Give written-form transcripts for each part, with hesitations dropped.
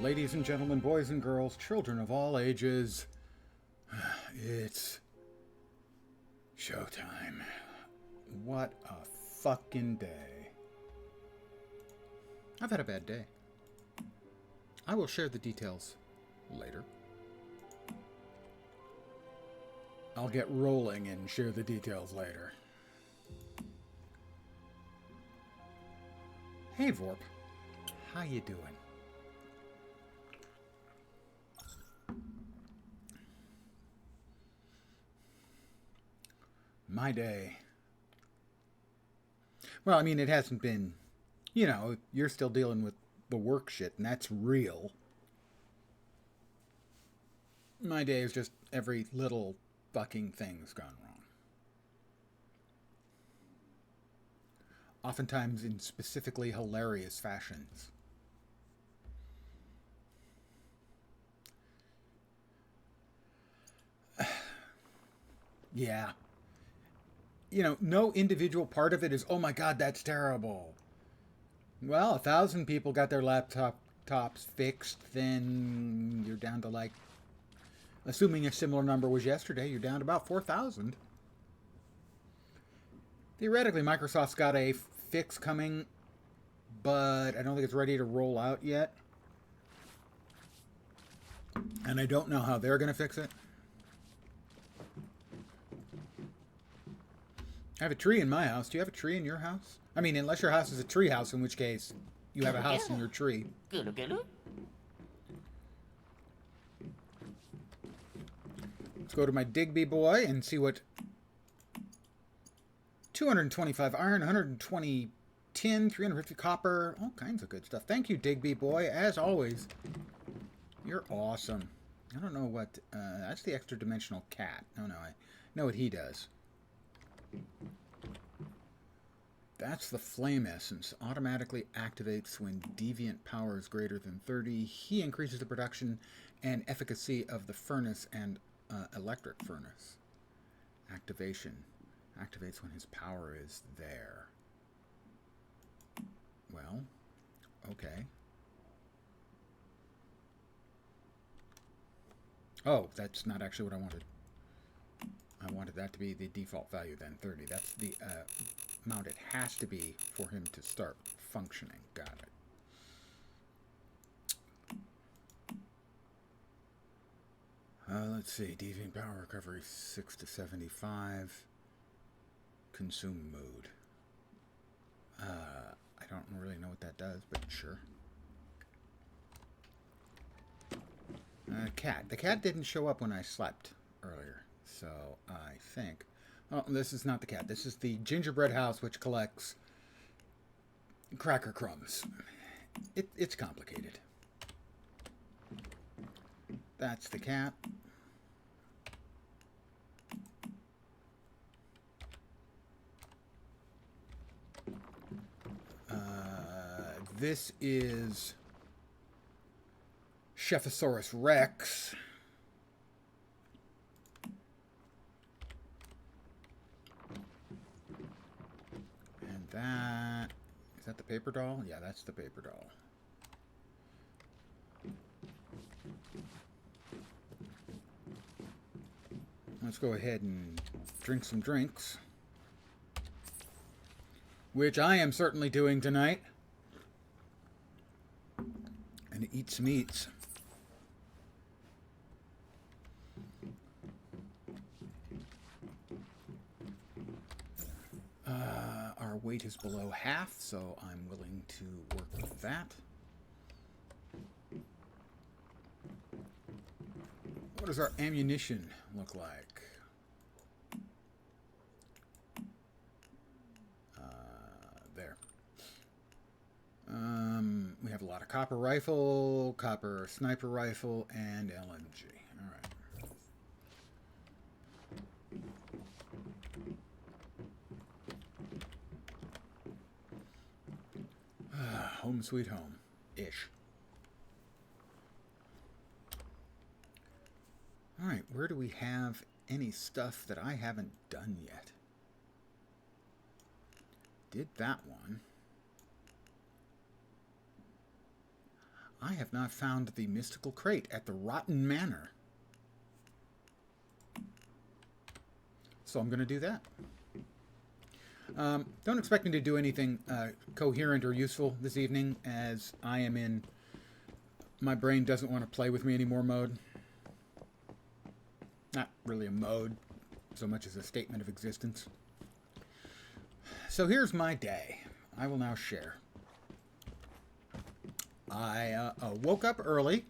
Ladies and gentlemen, boys and girls, children of all ages, it's showtime. What a fucking day. I've had a bad day. I will share the details later. I'll get rolling and share the details later. Hey Vorp, how you doing? My day. Well, I mean, it hasn't been, you're still dealing with the work shit, and that's real. My day is just every little fucking thing's gone wrong. Oftentimes in specifically hilarious fashions. Yeah. No individual part of it is, oh my god, that's terrible. Well, 1,000 people got their laptops fixed, then you're down to like, assuming a similar number was yesterday, you're down to about 4,000. Theoretically, Microsoft's got a fix coming, but I don't think it's ready to roll out yet. And I don't know how they're going to fix it. I have a tree in my house. Do you have a tree in your house? I mean, unless your house is a tree house, in which case you have a house in your tree. Let's go to my Digby boy and see what 225 iron, 120 tin, 350 copper, all kinds of good stuff. Thank you, Digby boy, as always. You're awesome. I don't know what, that's the extra dimensional cat. No, I know what he does. That's the flame essence. Automatically activates when deviant power is greater than 30. He increases the production and efficacy of the furnace and electric furnace. Activation. Activates when his power is there. Well, okay. Oh, that's not actually what I wanted. I wanted that to be the default value then, 30. That's the amount it has to be for him to start functioning. Got it. Let's see. Deviant power recovery 6 to 75. Consume mode. I don't really know what that does, but sure. Cat. The cat didn't show up when I slept earlier. So I think, oh, this is not the cat. This is the gingerbread house, which collects cracker crumbs. It's complicated. That's the cat. This is Chephosaurus Rex. That is that the paper doll? Yeah, that's the paper doll. Let's go ahead and drink some drinks, which I am certainly doing tonight, and eat some eats. Our weight is below half, so I'm willing to work with that. What does our ammunition look like? There. We have a lot of copper rifle, copper sniper rifle, and LMG. All right. Home sweet home-ish. Alright, where do we have any stuff that I haven't done yet? Did that one. I have not found the mystical crate at the Rotten Manor. So I'm going to do that. Don't expect me to do anything coherent or useful this evening, as I am in my brain doesn't want to play with me anymore mode. Not really a mode, so much as a statement of existence. So here's my day. I will now share. I woke up early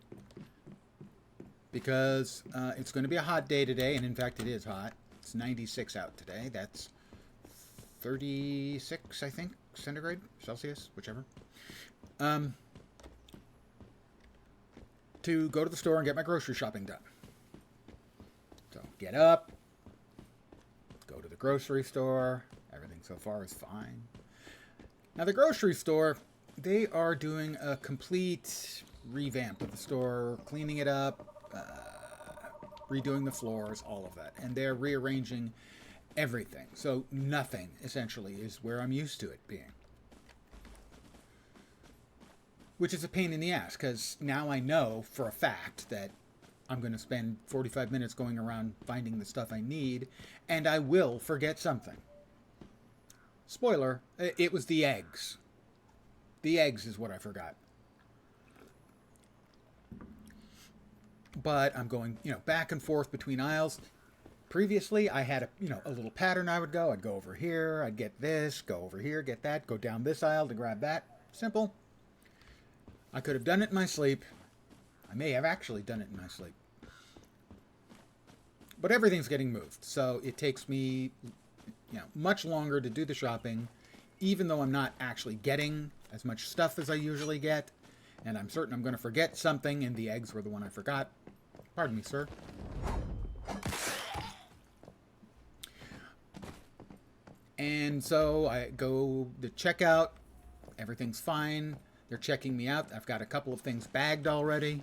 because it's going to be a hot day today, and in fact it is hot. It's 96 out today. That's 36, I think, centigrade, Celsius, whichever. To go to the store and get my grocery shopping done. So get up, go to the grocery store. Everything so far is fine. Now the grocery store, they are doing a complete revamp of the store, cleaning it up, redoing the floors, all of that. And they're rearranging everything. So nothing, essentially, is where I'm used to it being. Which is a pain in the ass, because now I know for a fact that I'm going to spend 45 minutes going around finding the stuff I need, and I will forget something. Spoiler, it was the eggs. The eggs is what I forgot. But I'm going, back and forth between aisles. Previously, I had a little pattern I would go. I'd go over here, I'd get this, go over here, get that, go down this aisle to grab that. Simple. I could have done it in my sleep. I may have actually done it in my sleep. But everything's getting moved, so it takes me much longer to do the shopping, even though I'm not actually getting as much stuff as I usually get, and I'm certain I'm going to forget something, and the eggs were the one I forgot. Pardon me, sir. And so I go to checkout. Everything's fine. They're checking me out. I've got a couple of things bagged already.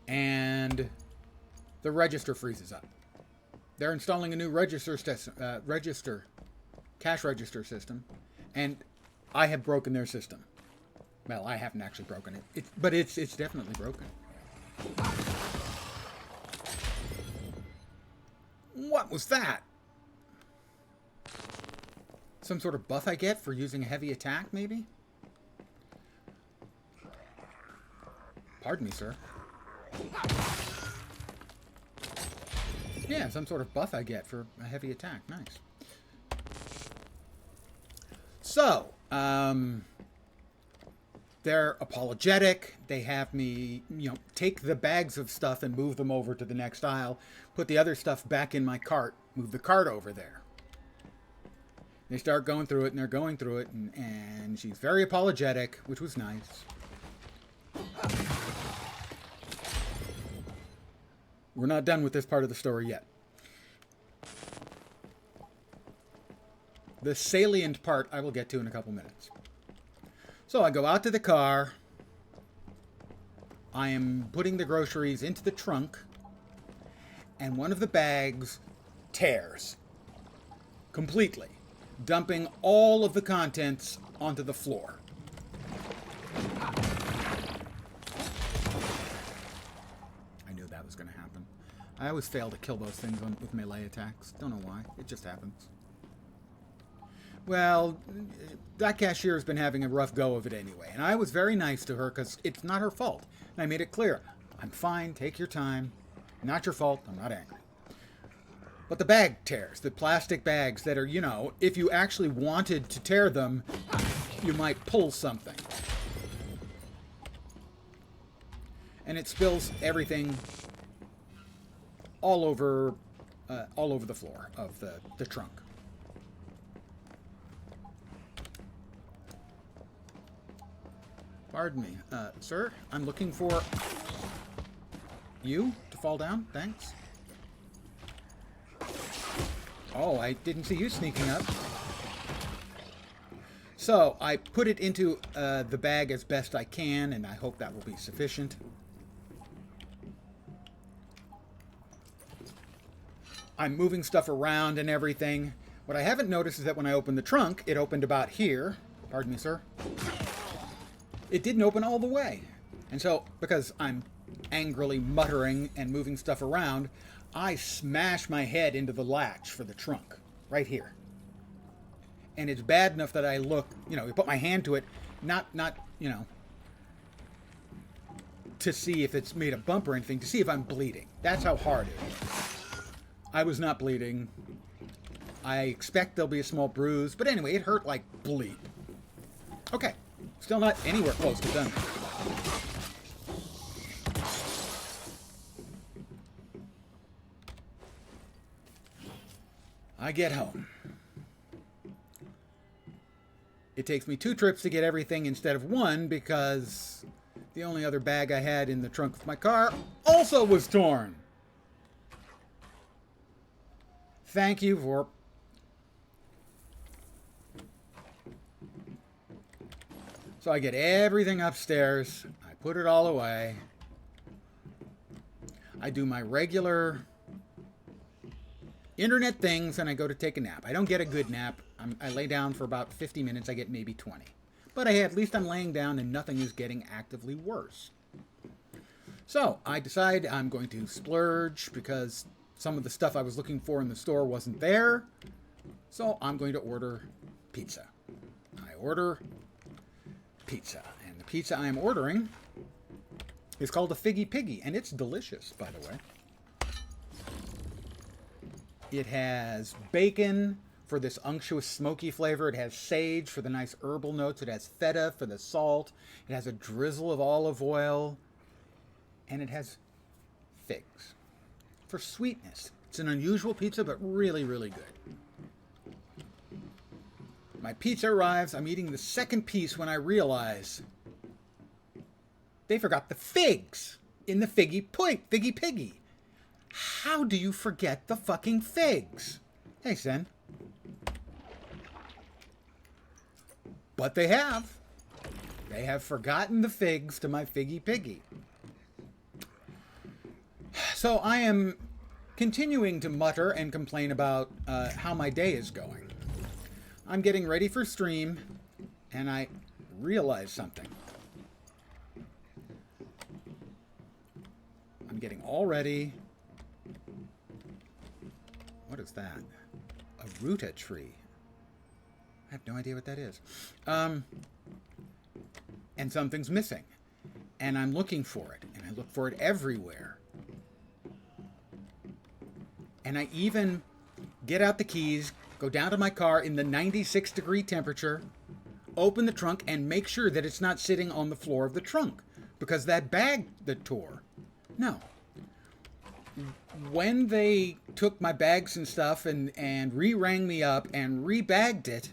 And the register freezes up. They're installing a new cash register system, and I have broken their system. Well, I haven't actually broken it, but it's definitely broken. What was that? Some sort of buff I get for using a heavy attack, maybe? Pardon me, sir. Yeah, some sort of buff I get for a heavy attack. Nice. So, they're apologetic. They have me, take the bags of stuff and move them over to the next aisle, put the other stuff back in my cart, move the cart over there. They start going through it, and they're going through it, and she's very apologetic, which was nice. We're not done with this part of the story yet. The salient part I will get to in a couple minutes. So I go out to the car. I am putting the groceries into the trunk, and one of the bags tears completely, dumping all of the contents onto the floor. I knew that was going to happen. I always fail to kill those things with melee attacks. Don't know why. It just happens. Well, that cashier has been having a rough go of it anyway, and I was very nice to her because it's not her fault. And I made it clear, I'm fine, take your time. Not your fault, I'm not angry. But the bag tears, the plastic bags that are, if you actually wanted to tear them, you might pull something. And it spills everything all over the floor of the trunk. Pardon me, sir, I'm looking for you to fall down, thanks. Oh, I didn't see you sneaking up. So, I put it into the bag as best I can, and I hope that will be sufficient. I'm moving stuff around and everything. What I haven't noticed is that when I opened the trunk, it opened about here, Pardon me, sir. It didn't open all the way. And so, because I'm angrily muttering and moving stuff around, I smash my head into the latch for the trunk. Right here. And it's bad enough that I look, put my hand to it, not, to see if it's made a bump or anything, to see if I'm bleeding. That's how hard it is. I was not bleeding. I expect there'll be a small bruise, but anyway, it hurt like bleep. Okay, still not anywhere close to done. I get home. It takes me 2 trips to get everything instead of 1 because the only other bag I had in the trunk of my car also was torn. Thank you for... So I get everything upstairs. I put it all away. I do my regular internet things and I go to take a nap. I don't get a good nap. I lay down for about 50 minutes. I get maybe 20. But at least I'm laying down and nothing is getting actively worse. So I decide I'm going to splurge because some of the stuff I was looking for in the store wasn't there. So I'm going to order pizza. I order pizza. And the pizza I'm ordering is called a Figgy Piggy. And it's delicious, by the way. It has bacon for this unctuous smoky flavor. It has sage for the nice herbal notes. It has feta for the salt. It has a drizzle of olive oil. And it has figs for sweetness. It's an unusual pizza, but really, really good. My pizza arrives. I'm eating the second piece when I realize they forgot the figs in the Figgy Piggy. How do you forget the fucking figs? Hey, Sen. But they have. They have forgotten the figs to my Figgy Piggy. So I am continuing to mutter and complain about how my day is going. I'm getting ready for stream, and I realize something. I'm getting all ready. What is that? A ruta tree. I have no idea what that is. And something's missing. And I'm looking for it. And I look for it everywhere. And I even get out the keys, go down to my car in the 96-degree temperature, open the trunk, and make sure that it's not sitting on the floor of the trunk. Because that bag that tore. No. When they took my bags and stuff and re-rang me up and re-bagged it,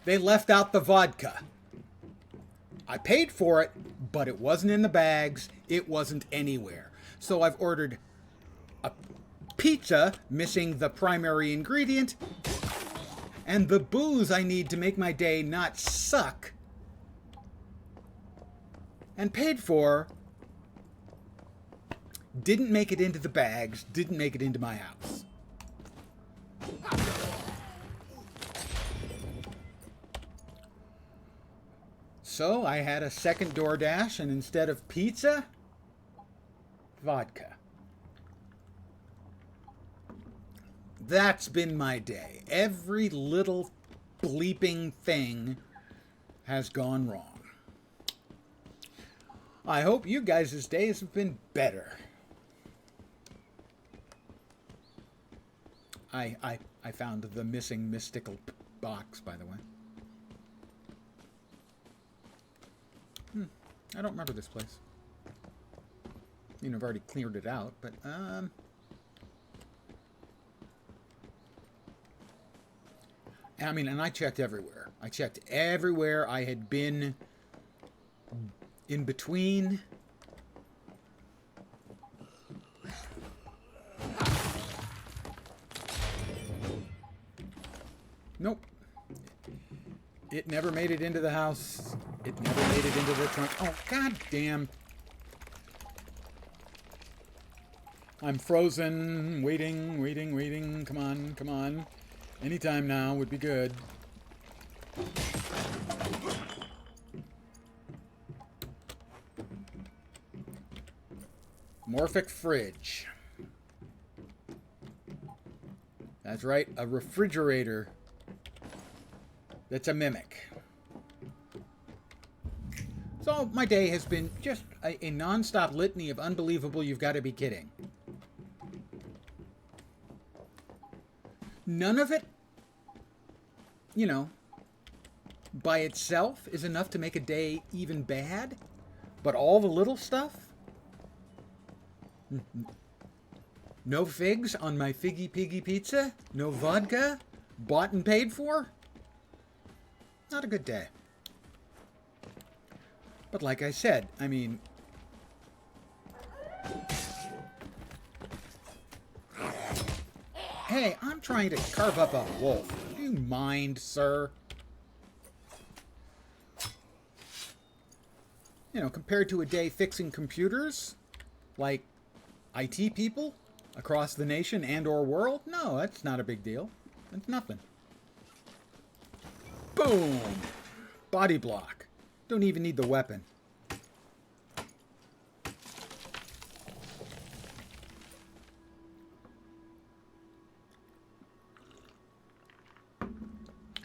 they left out the vodka. I paid for it, but it wasn't in the bags. It wasn't anywhere. So I've ordered a pizza missing the primary ingredient and the booze I need to make my day not suck, and paid for. Didn't make it into the bags, didn't make it into my house. So I had a second DoorDash, and instead of pizza, vodka. That's been my day. Every little bleeping thing has gone wrong. I hope you guys' days have been better. I found the missing mystical box, by the way. I don't remember this place. I've already cleared it out, but and I checked everywhere. I checked everywhere I had been in between. Nope. It never made it into the house. It never made it into the trunk. Oh, god damn. I'm frozen. Waiting. Come on. Anytime now would be good. Morphic fridge. That's right, a refrigerator that's a mimic. So my day has been just a non-stop litany of unbelievable you've got to be kidding. None of it, you know, by itself is enough to make a day even bad, but all the little stuff? No figs on my Figgy Piggy pizza? No vodka? Bought and paid for? Not a good day. But like I said, I mean... Hey, I'm trying to carve up a wolf. Do you mind, sir? You know, compared to a day fixing computers, like IT people across the nation and or world, no, that's not a big deal. That's nothing. Boom! Body block. Don't even need the weapon.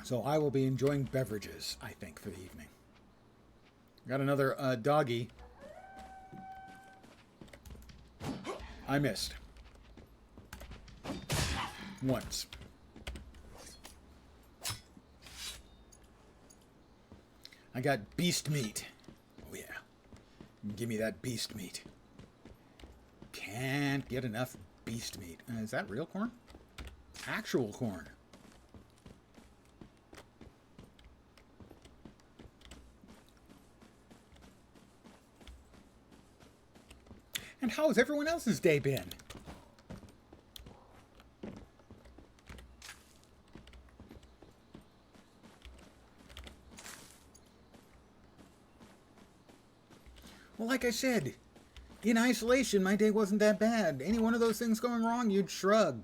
So I will be enjoying beverages, I think, for the evening. Got another doggy. I missed. Once. I got beast meat. Oh yeah. Give me that beast meat. Can't get enough beast meat. Is that real corn? Actual corn. And how has everyone else's day been? Well, like I said, in isolation, my day wasn't that bad. Any one of those things going wrong, you'd shrug.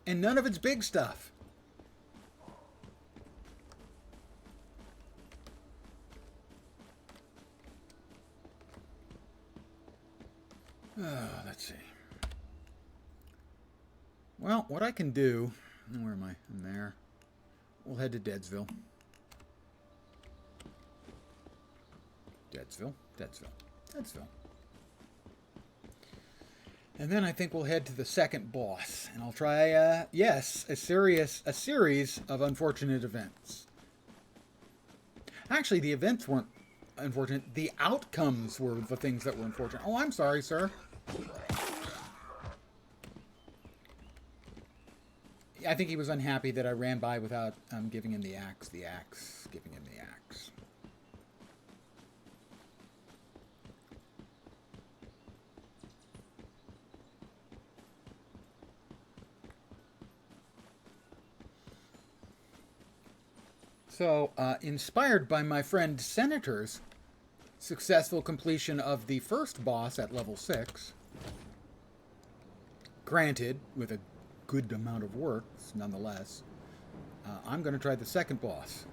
And none of it's big stuff. Let's see. Well, what I can do... Where am I? I'm there. We'll head to Deadsville. Deadsville. And then I think we'll head to the second boss. And I'll try, yes, a series of unfortunate events. Actually, the events weren't unfortunate. The outcomes were the things that were unfortunate. Oh, I'm sorry, sir. I think he was unhappy that I ran by without giving him the axe. Giving him the axe. So, inspired by my friend Senator's successful completion of the first boss at level 6, granted, with a good amount of work, nonetheless, I'm going to try the second boss.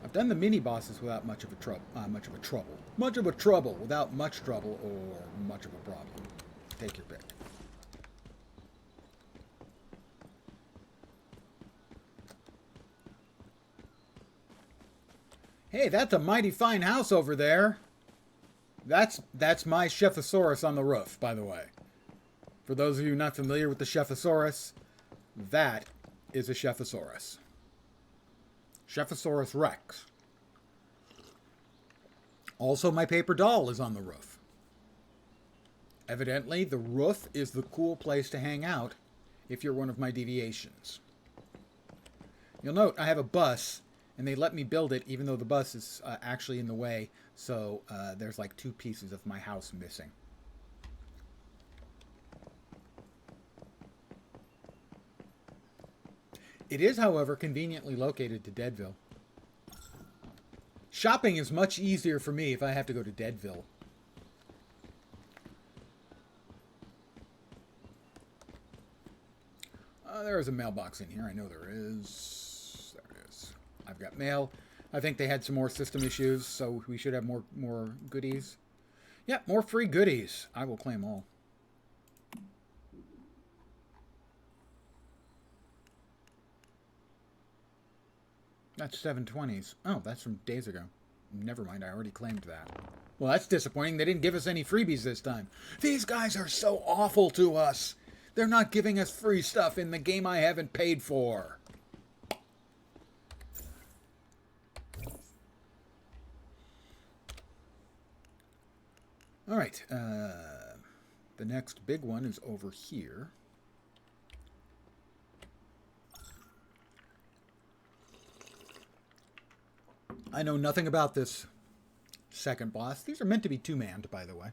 I've done the mini bosses without much of a trouble, without much trouble, or much of a problem. Take your pick. Hey, that's a mighty fine house over there. That's my Chephosaurus on the roof, by the way. For those of you not familiar with the Chephosaurus, that is a Chephosaurus. Chephosaurus Rex. Also, my paper doll is on the roof. Evidently, the roof is the cool place to hang out if you're one of my deviations. You'll note I have a bus, and they let me build it even though the bus is actually in the way, so there's like 2 pieces of my house missing. It is, however, conveniently located to Deadville. Shopping is much easier for me if I have to go to Deadville. There's a mailbox in here. I know there is. There it is. I've got mail. I think they had some more system issues, so we should have more goodies. Yeah, more free goodies. I will claim all. That's 720s. Oh, that's from days ago. Never mind, I already claimed that. Well, that's disappointing. They didn't give us any freebies this time. These guys are so awful to us. They're not giving us free stuff in the game I haven't paid for. All right. The next big one is over here. I know nothing about this second boss. These are meant to be two-manned, by the way.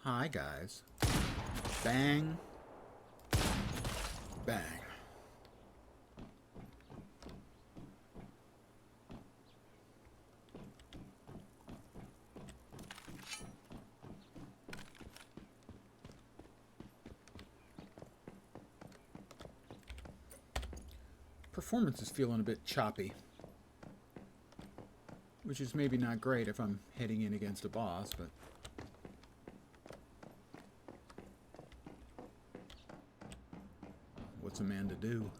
Hi, guys. Bang. Bang. Performance is feeling a bit choppy, which is maybe not great if I'm heading in against a boss, but what's a man to do?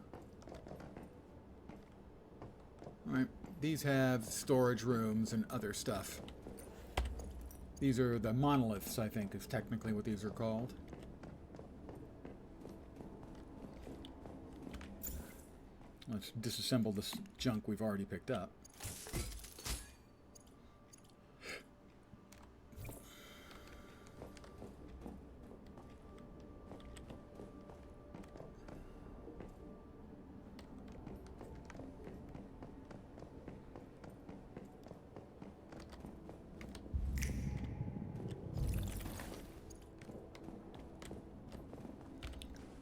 Alright, these have storage rooms and other stuff. These are the monoliths, I think, is technically what these are called. Let's disassemble this junk we've already picked up.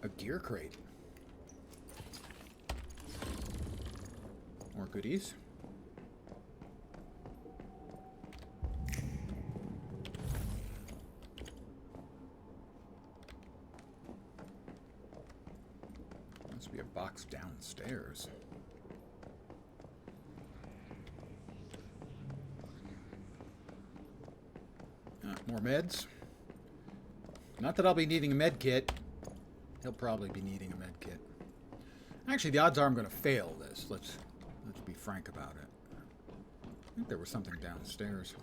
A gear crate. More goodies. Must be a box downstairs. More meds. Not that I'll be needing a med kit. He'll probably be needing a med kit. Actually, the odds are I'm going to fail this. Let's be frank about it. I think there was something downstairs.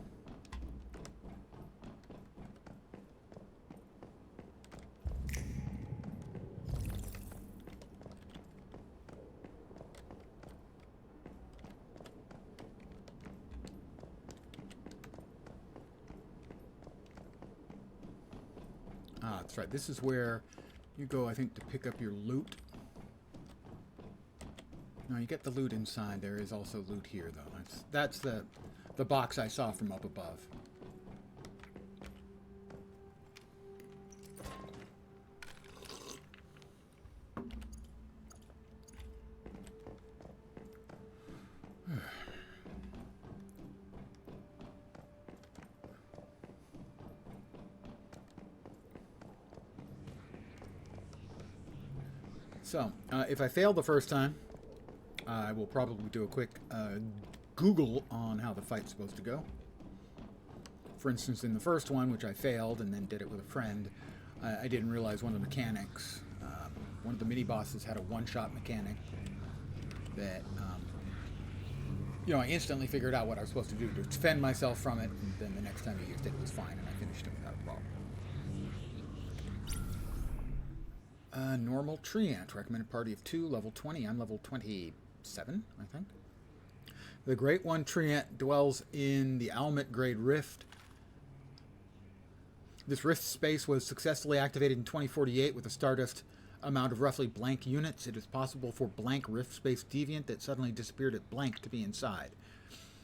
Ah, that's right. This is where you go, I think, to pick up your loot. No, you get the loot inside. There is also loot here, though. That's the box I saw from up above. So, if I fail the first time, I will probably do a quick Google on how the fight's supposed to go. For instance, in the first one, which I failed and then did it with a friend, I didn't realize one of the mechanics, one of the mini-bosses had a one-shot mechanic that, you know, I instantly figured out what I was supposed to do to defend myself from it, and then the next time I used it, it was fine, and I finished it without a problem. Normal tree ant, recommended party of 2, level 20. I'm level 27, I think. The Great One tree ant dwells in the Almet Grade Rift. This rift space was successfully activated in 2048 with a Stardust amount of roughly blank units. It is possible for blank rift space deviant that suddenly disappeared at blank to be inside.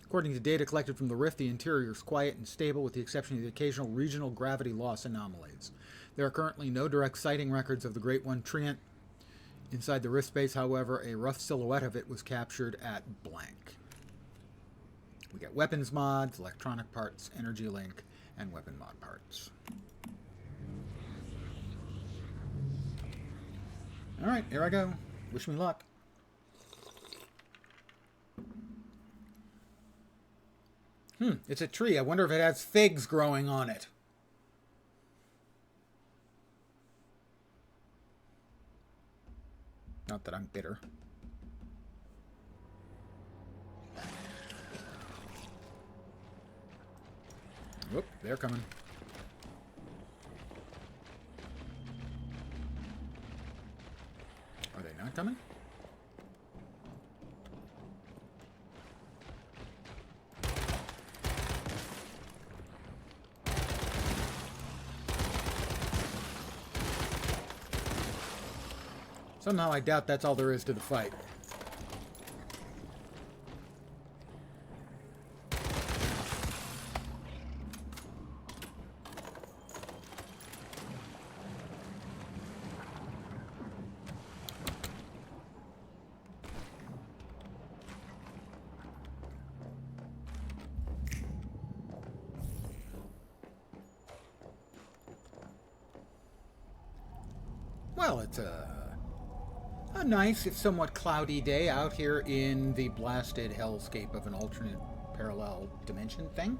According to data collected from the rift, the interior is quiet and stable with the exception of the occasional regional gravity loss anomalies. There are currently no direct sighting records of the Great One Treant. Inside the rift space, however, a rough silhouette of it was captured at blank. We get weapons mods, electronic parts, energy link, and weapon mod parts. Alright, here I go. Wish me luck. It's a tree. I wonder if it has figs growing on it. Not that I'm bitter. Whoop, they're coming. Are they not coming? Somehow I doubt that's all there is to the fight. Well, it's a nice, if somewhat cloudy day out here in the blasted hellscape of an alternate parallel dimension thing.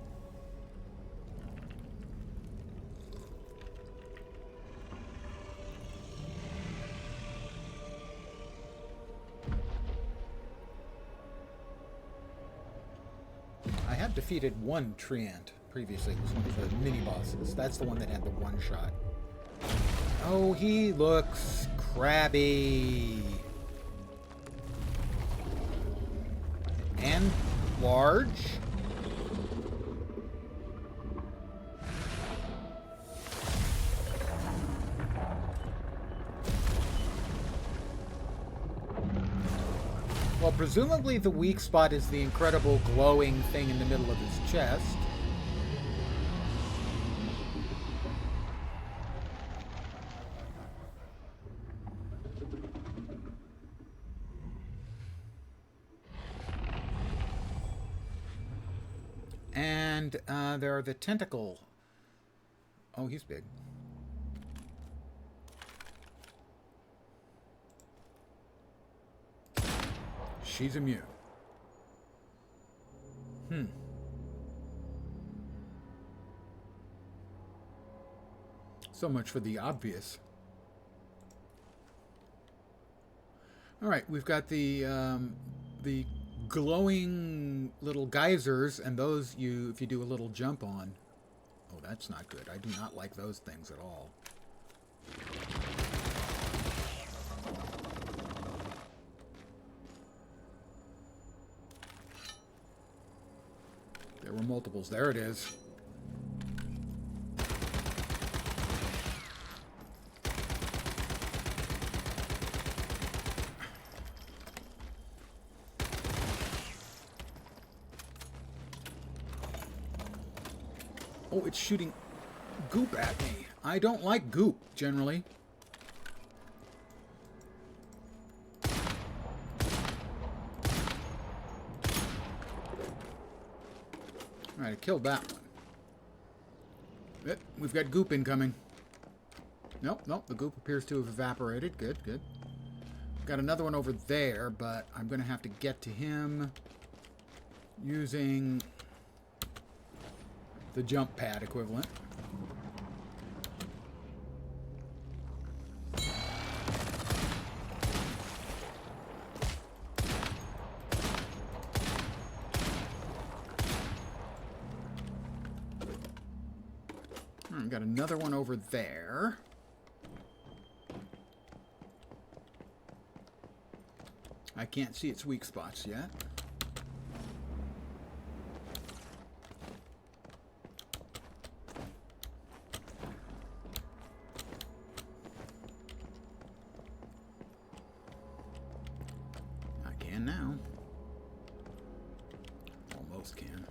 I have defeated one Treant previously. It was one of the mini-bosses. That's the one that had the one shot. Oh, he looks crabby. And large. Well, presumably the weak spot is the incredible glowing thing in the middle of his chest. And there are the tentacle. Oh, he's big. She's immune. So much for the obvious. All right, we've got the glowing little geysers, and those if you do a little jump on. Oh, that's not good. I do not like those things at all. There were multiples. There it is. Oh, it's shooting goop at me. I don't like goop, generally. Alright, I killed that one. We've got goop incoming. Nope, the goop appears to have evaporated. Good. Got another one over there, but I'm going to have to get to him using the jump pad equivalent. I've got another one over there. I can't see its weak spots yet. I can now. Almost can.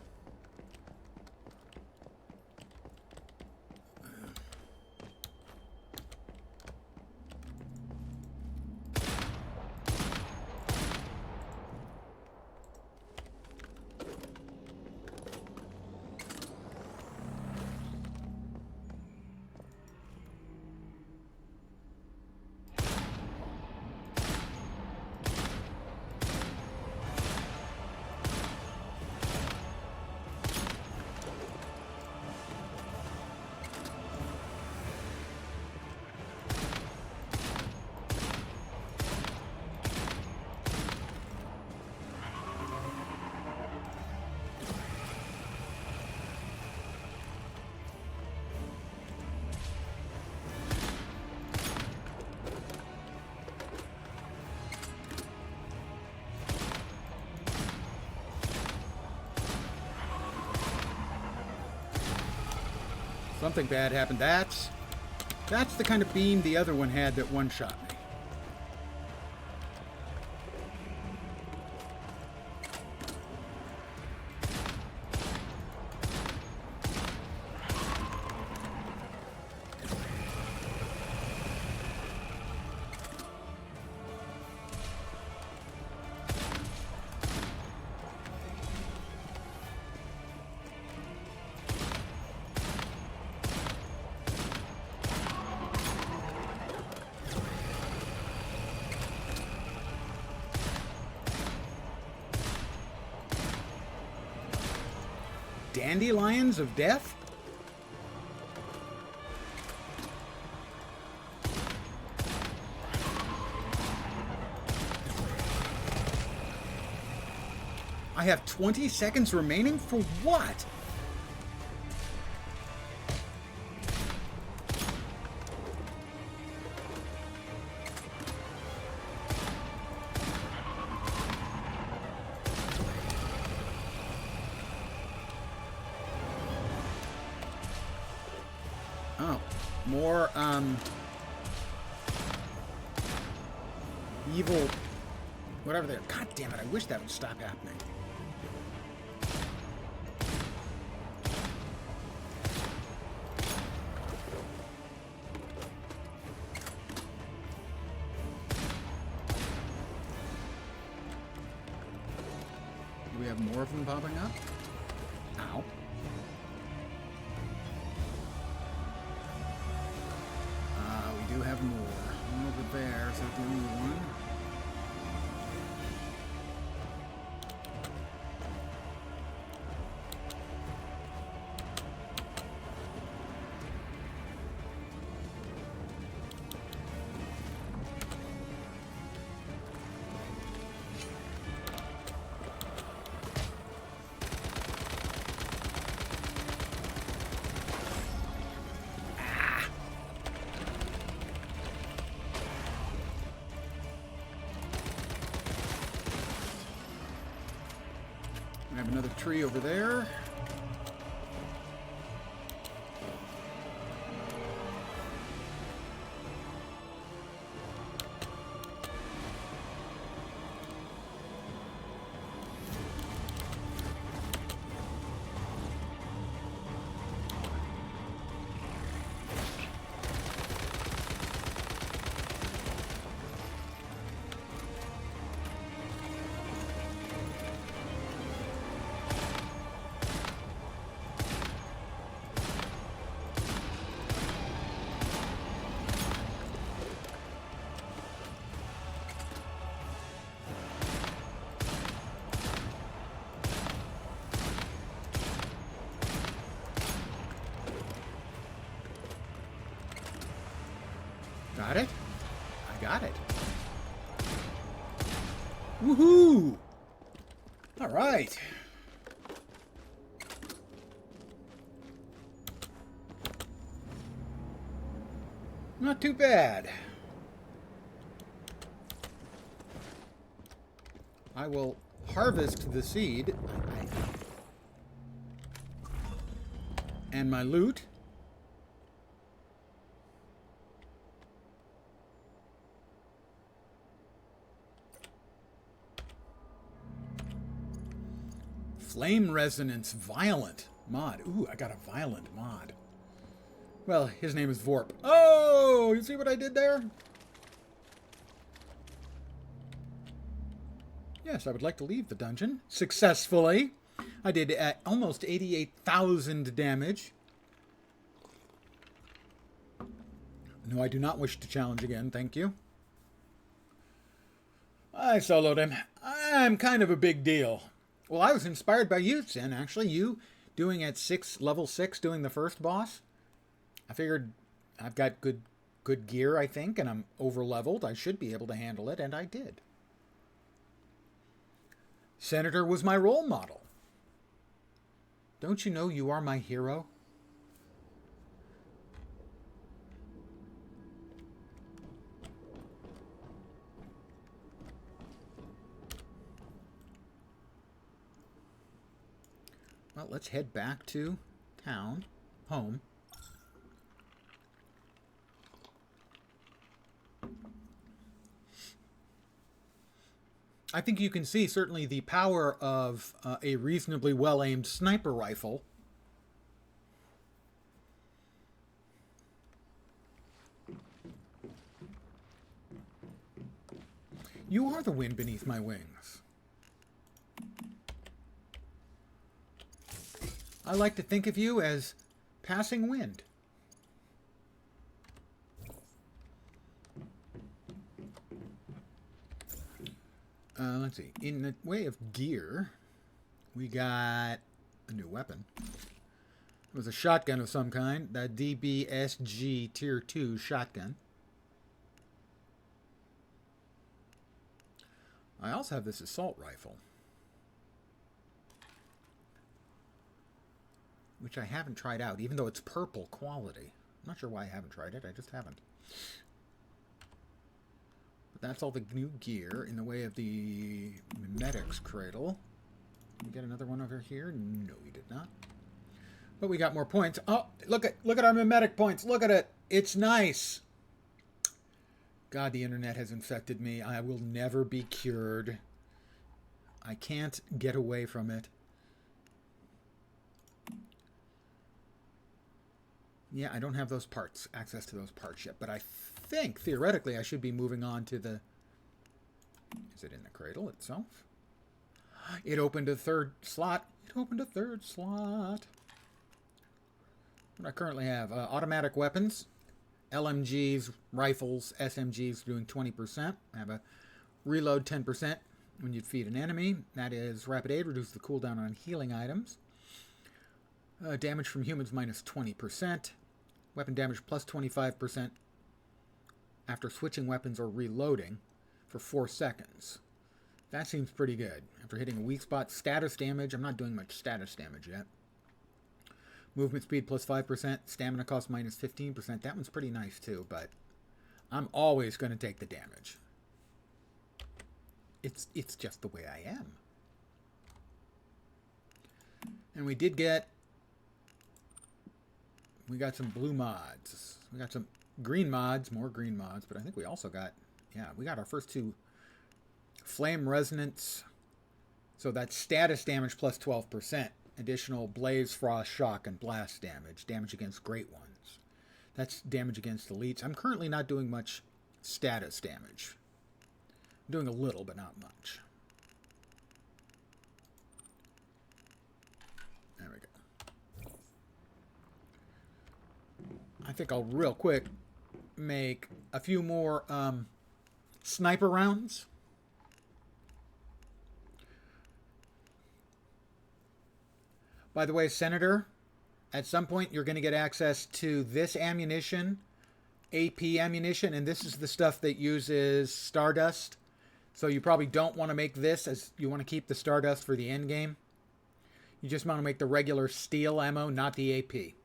Something bad happened. That's the kind of beam the other one had that one-shot me. Dandelions of death? I have 20 seconds remaining for what? Oh, more, evil, whatever they're, God damn it, I wish that would stop happening. Do we have more of them popping up? Ow. We do have more. One over there. Is that the only one? I have another tree over there. Got it? I got it. Woohoo! All right. Not too bad. I will harvest the seed and my loot. Flame Resonance Violent mod. Ooh, I got a violent mod. Well, his name is Vorp. Oh, you see what I did there? Yes, I would like to leave the dungeon successfully. I did almost 88,000 damage. No, I do not wish to challenge again, thank you. I soloed him. I'm kind of a big deal. Well, I was inspired by you, Sin, actually. You doing at level 6, doing the first boss. I figured I've got good gear, I think, and I'm over-leveled. I should be able to handle it, and I did. Senator was my role model. Don't you know you are my hero? Well, let's head back to town, home. I think you can see certainly the power of a reasonably well-aimed sniper rifle. You are the wind beneath my wings. I like to think of you as passing wind. Let's see. In the way of gear, we got a new weapon. It was a shotgun of some kind. That DBSG Tier 2 shotgun. I also have this assault rifle, which I haven't tried out, even though it's purple quality. I'm not sure why I haven't tried it. I just haven't. But that's all the new gear in the way of the Mimetics Cradle. Did we get another one over here? No, we did not. But we got more points. Oh, look at our mimetic points. Look at it. It's nice. God, the internet has infected me. I will never be cured. I can't get away from it. Yeah, I don't have those parts, access to those parts yet, but I think, theoretically, I should be moving on to the... Is it in the cradle itself? It opened a third slot. It opened a third slot. What I currently have, automatic weapons, LMGs, rifles, SMGs doing 20%. I have a reload 10% when you defeat an enemy. That is rapid aid, reduces the cooldown on healing items. Damage from humans minus 20%. Weapon damage plus 25% after switching weapons or reloading for 4 seconds. That seems pretty good. After hitting a weak spot, status damage. I'm not doing much status damage yet. Movement speed plus 5%. Stamina cost minus 15%. That one's pretty nice too, but I'm always going to take the damage. It's just the way I am. And we got some blue mods. We got some green mods, more green mods, but I think we also got, yeah, we got our first 2 flame resonance. So that's status damage plus 12%. Additional blaze, frost, shock, and blast damage. Damage against great ones. That's damage against elites. I'm currently not doing much status damage. I'm doing a little, but not much. There we go. I think I'll real quick make a few more sniper rounds. By the way, Senator, at some point you're going to get access to this ammunition, AP ammunition, and this is the stuff that uses Stardust. So you probably don't want to make this, as you want to keep the Stardust for the end game. You just want to make the regular steel ammo, not the AP.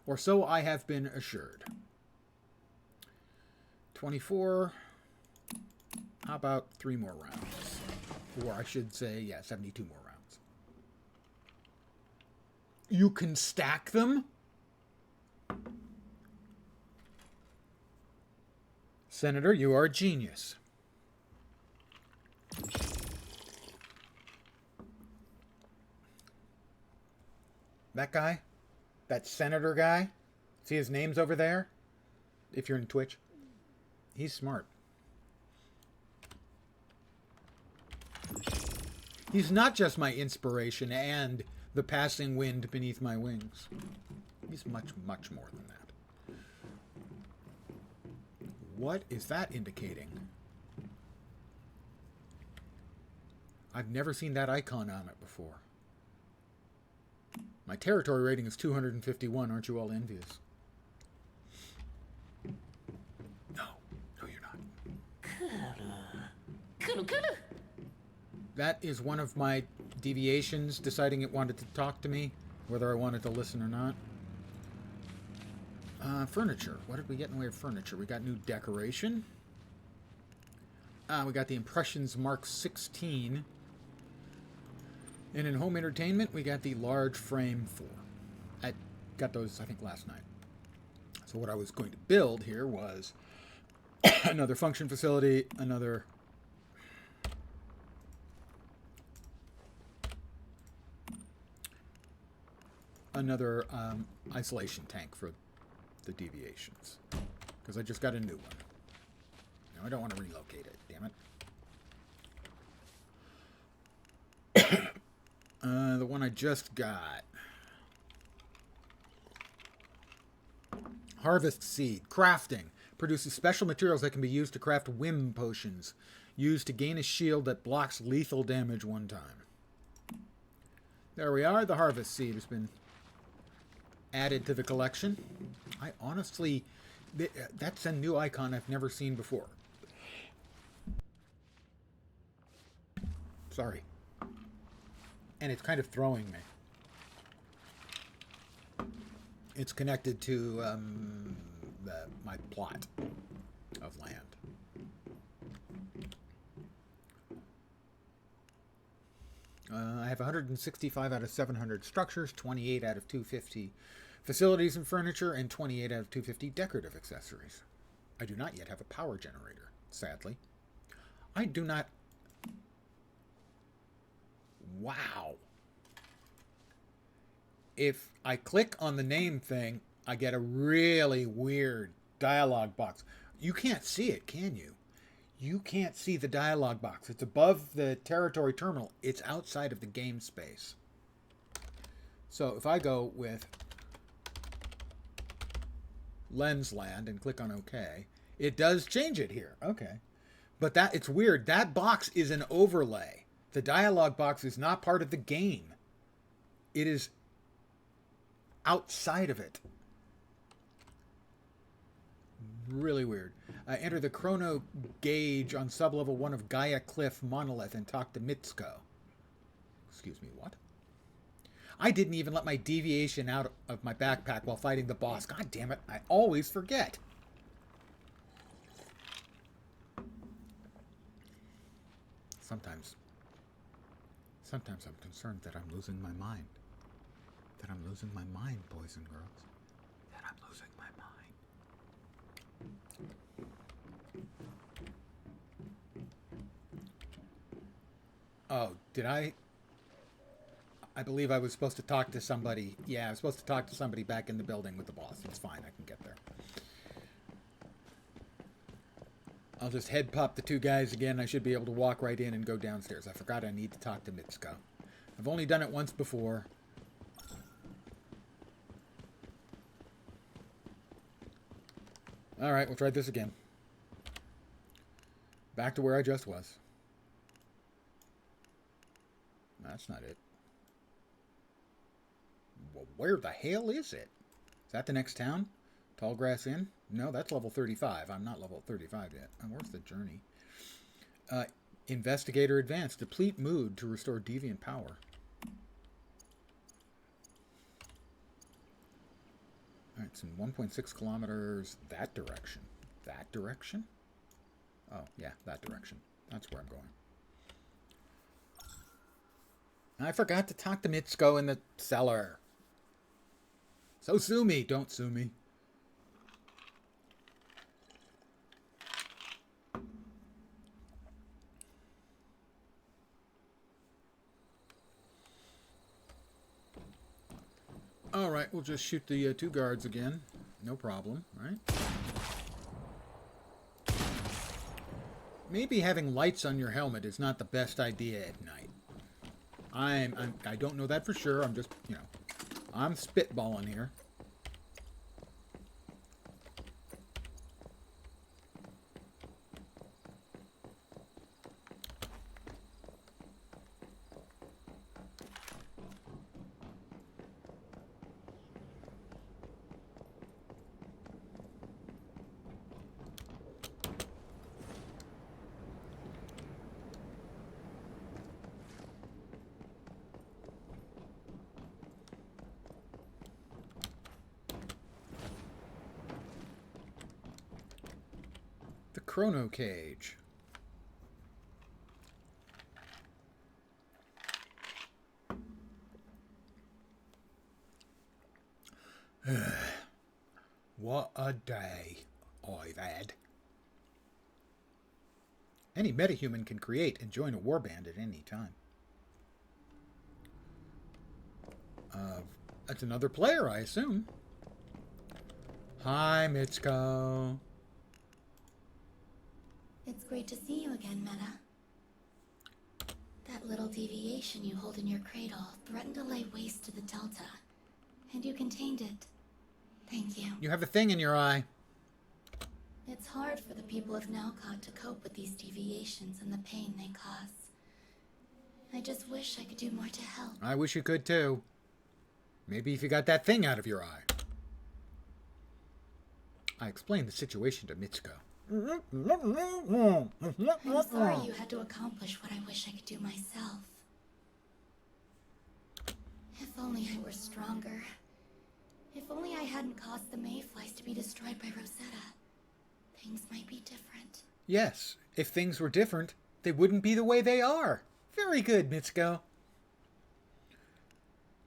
Or so I have been assured. 24. How about 3 more rounds? Or I should say, yeah, 72 more rounds. You can stack them? Senator, you are a genius. That guy? That senator guy? See his name's over there? If you're in Twitch. He's smart. He's not just my inspiration and the passing wind beneath my wings. He's much, much more than that. What is that indicating? I've never seen that icon on it before. My territory rating is 251. Aren't you all envious? No. No, you're not. That is one of my deviations, deciding it wanted to talk to me, whether I wanted to listen or not. Furniture. What did we get in the way of furniture? We got new decoration. We got the Impressions Mark 16. And in home entertainment, we got the large frame 4. I got those, I think, last night. So what I was going to build here was another function facility, another another isolation tank for the deviations. Because I just got a new one. Now I don't want to relocate it, damn it. The one I just got. Harvest Seed. Crafting. Produces special materials that can be used to craft whim potions. Used to gain a shield that blocks lethal damage one time. There we are. The Harvest Seed has been added to the collection. I honestly... That's a new icon I've never seen before. Sorry. And it's kind of throwing me. It's connected to my plot of land. I have 165 out of 700 structures, 28 out of 250 facilities and furniture, and 28 out of 250 decorative accessories. I do not yet have a power generator, sadly. I do not... Wow. If I click on the name thing, I get a really weird dialog box. You can't see it, can you? You can't see the dialog box. It's above the territory terminal. It's outside of the game space. So if I go with Lensland and click on OK, it does change it here. Okay. But it's weird. That box is an overlay. The dialog box is not part of the game. It is outside of it. Really weird. Enter the chrono gauge on sublevel 1 of Gaia Cliff Monolith and talk to Mitsuko. Excuse me, what? I didn't even let my deviation out of my backpack while fighting the boss. God damn it, I always forget. Sometimes I'm concerned that I'm losing my mind. That I'm losing my mind, boys and girls. That I'm losing my mind. Oh, did I believe I was supposed to talk to somebody. Yeah, I was supposed to talk to somebody back in the building with the boss. It's fine, I can get there. I'll just head pop the two guys again. I should be able to walk right in and go downstairs. I forgot I need to talk to Mitsuko. I've only done it once before. Alright, we'll try this again. Back to where I just was. That's not it. Well, where the hell is it? Is that the next town? Tallgrass Inn? No, that's level 35. I'm not level 35 yet. And where's the journey? Investigator Advanced. Deplete mood to restore deviant power. Alright, it's in 1.6 kilometers that direction. That direction? Oh, yeah, that direction. That's where I'm going. I forgot to talk to Mitsuko in the cellar. So sue me. Don't sue me. Alright, we'll just shoot the two guards again. No problem, right? Maybe having lights on your helmet is not the best idea at night. I don't know that for sure. I'm just, I'm spitballing here. Chrono cage. What a day I've had. Any metahuman can create and join a warband at any time. That's another player, I assume. Hi, Mitsuko. It's great to see you again, Meta. That little deviation you hold in your cradle threatened to lay waste to the Delta, and you contained it. Thank you. You have a thing in your eye. It's hard for the people of Nalcott to cope with these deviations and the pain they cause. I just wish I could do more to help. I wish you could too. Maybe if you got that thing out of your eye. I explained the situation to Mitsuko. I'm sorry you had to accomplish what I wish I could do myself. If only I were stronger. If only I hadn't caused the mayflies to be destroyed by Rosetta. Things might be different. Yes, if things were different, they wouldn't be the way they are. Very good, Mitsuko.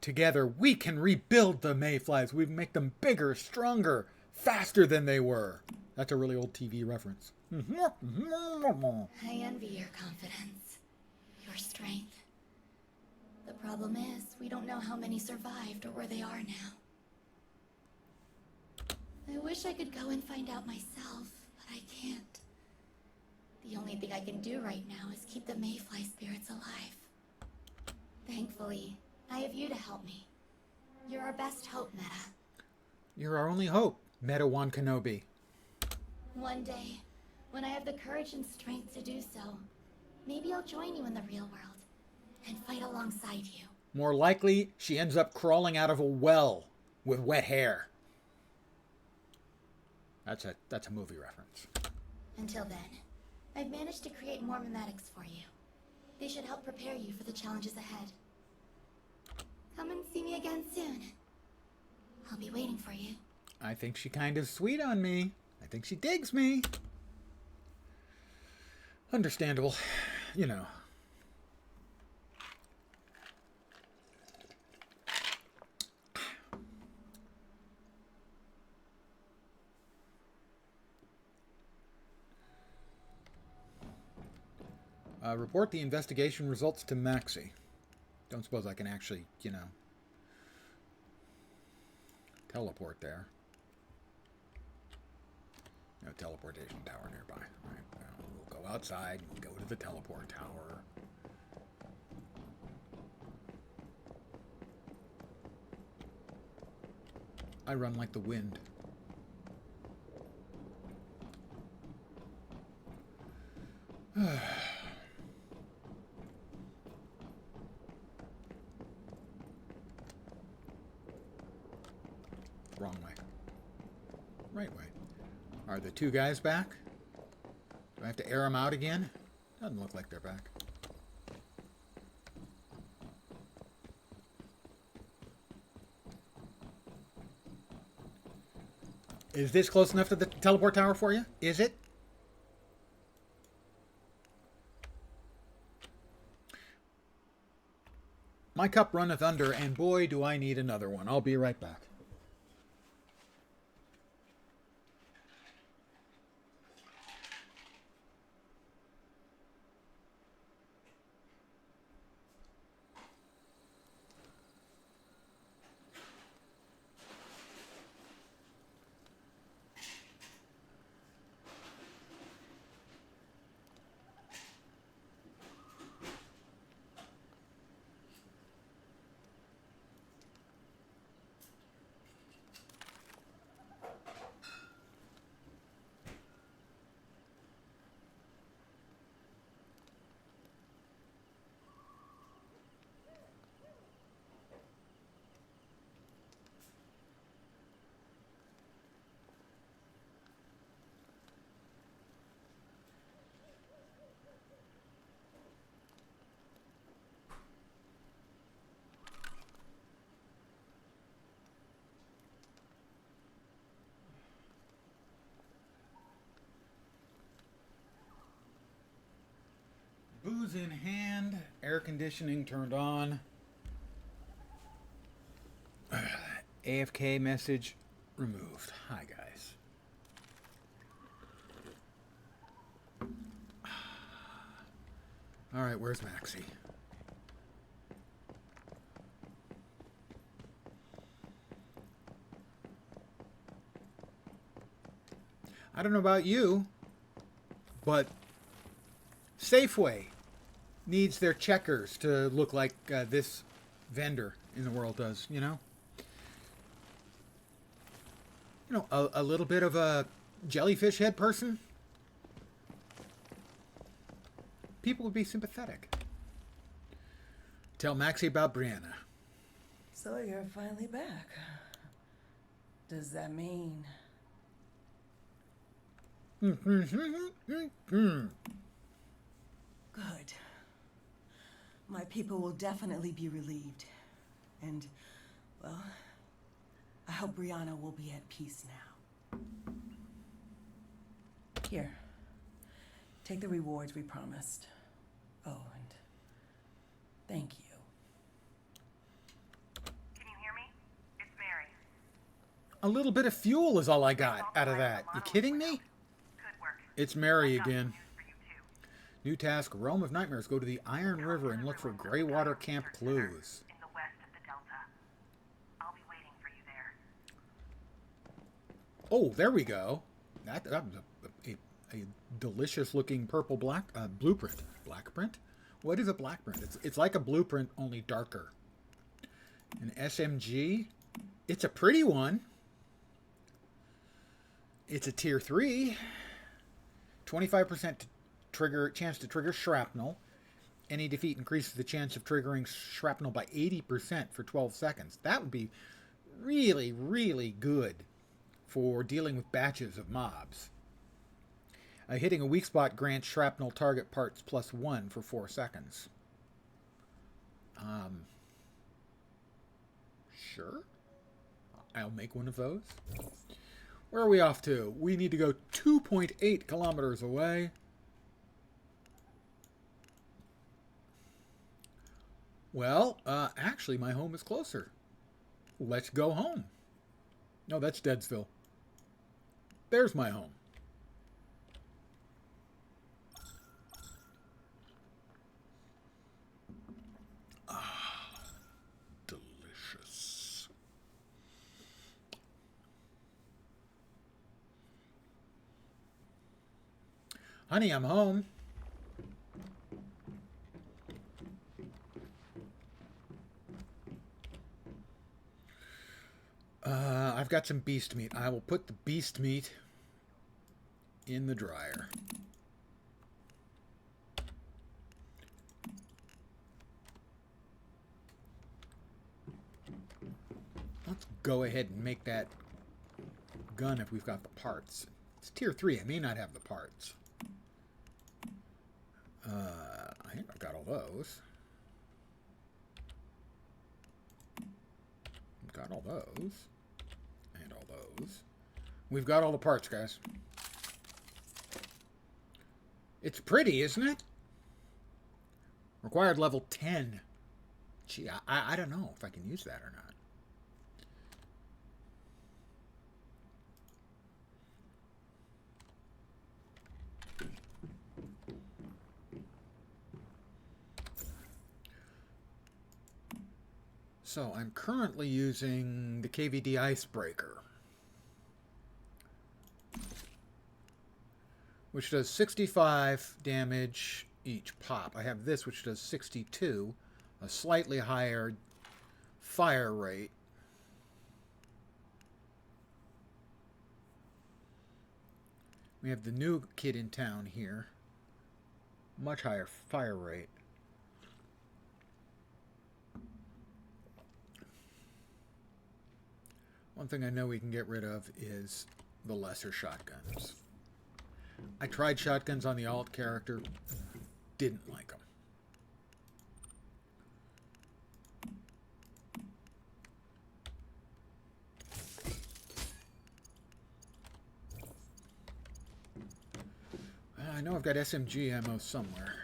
Together, we can rebuild the mayflies. We make them bigger, stronger, faster than they were. That's a really old TV reference. I envy your confidence, your strength. The problem is, we don't know how many survived or where they are now. I wish I could go and find out myself, but I can't. The only thing I can do right now is keep the mayfly spirits alive. Thankfully, I have you to help me. You're our best hope, Meta. You're our only hope, Meta-wan Kenobi. One day, when I have the courage and strength to do so, maybe I'll join you in the real world and fight alongside you. More likely, she ends up crawling out of a well with wet hair. That's a movie reference. Until then, I've managed to create more memetics for you. They should help prepare you for the challenges ahead. Come and see me again soon. I'll be waiting for you. I think she kind of sweet on me. I think she digs me. Understandable. You know. Report the investigation results to Maxie. Don't suppose I can actually, teleport there. No teleportation tower nearby. Right. We'll go outside and go to the teleport tower. I run like the wind. Wrong way. Right way. Are the two guys back? Do I have to air them out again? Doesn't look like they're back. Is this close enough to the teleport tower for you? Is it? My cup runneth under, and boy, do I need another one. I'll be right back. Booze in hand, air conditioning turned on. AFK message removed. Hi, guys. All right, where's Maxie? I don't know about you, but Safeway needs their checkers to look like this vendor in the world does, you know? You know, a little bit of a jellyfish head person. People would be sympathetic. Tell Maxie about Brianna. So you're finally back. Does that mean... Good. My people will definitely be relieved. And, well, I hope Brianna will be at peace now. Here. Take the rewards we promised. Oh, and thank you. Can you hear me? It's Mary. A little bit of fuel is all I got out of that. You kidding me? Good work. It's Mary I've got again. news for you too. New task, Realm of Nightmares. Go to the Iron River and look for Greywater Camp clues. In the west of the Delta. I'll be waiting for you there. Oh, there we go. That was a delicious looking purple blueprint. Black print? What is a black print? It's like a blueprint, only darker. An SMG. It's a pretty one. It's a tier 3. 25% chance to trigger shrapnel. Any defeat increases the chance of triggering shrapnel by 80% for 12 seconds. That would be really, really good for dealing with batches of mobs. Hitting a weak spot grants shrapnel target parts +1 for 4 seconds. Sure. I'll make one of those. Where are we off to? We need to go 2.8 kilometers away. Well, actually, my home is closer. Let's go home. No, that's Deadsville. There's my home. Delicious. Honey, I'm home. I've got some beast meat. I will put the beast meat in the dryer. Let's go ahead and make that gun if we've got the parts. It's tier 3. I may not have the parts. I think I've got all those. Got all those. And all those. We've got all the parts, guys. It's pretty, isn't it? Required level 10. Gee, I don't know if I can use that or not. So I'm currently using the KVD Icebreaker, which does 65 damage each pop. I have this, which does 62, a slightly higher fire rate. We have the new kid in town here, much higher fire rate. One thing I know we can get rid of is the lesser shotguns. I tried shotguns on the alt character, didn't like them. I know I've got SMG ammo somewhere.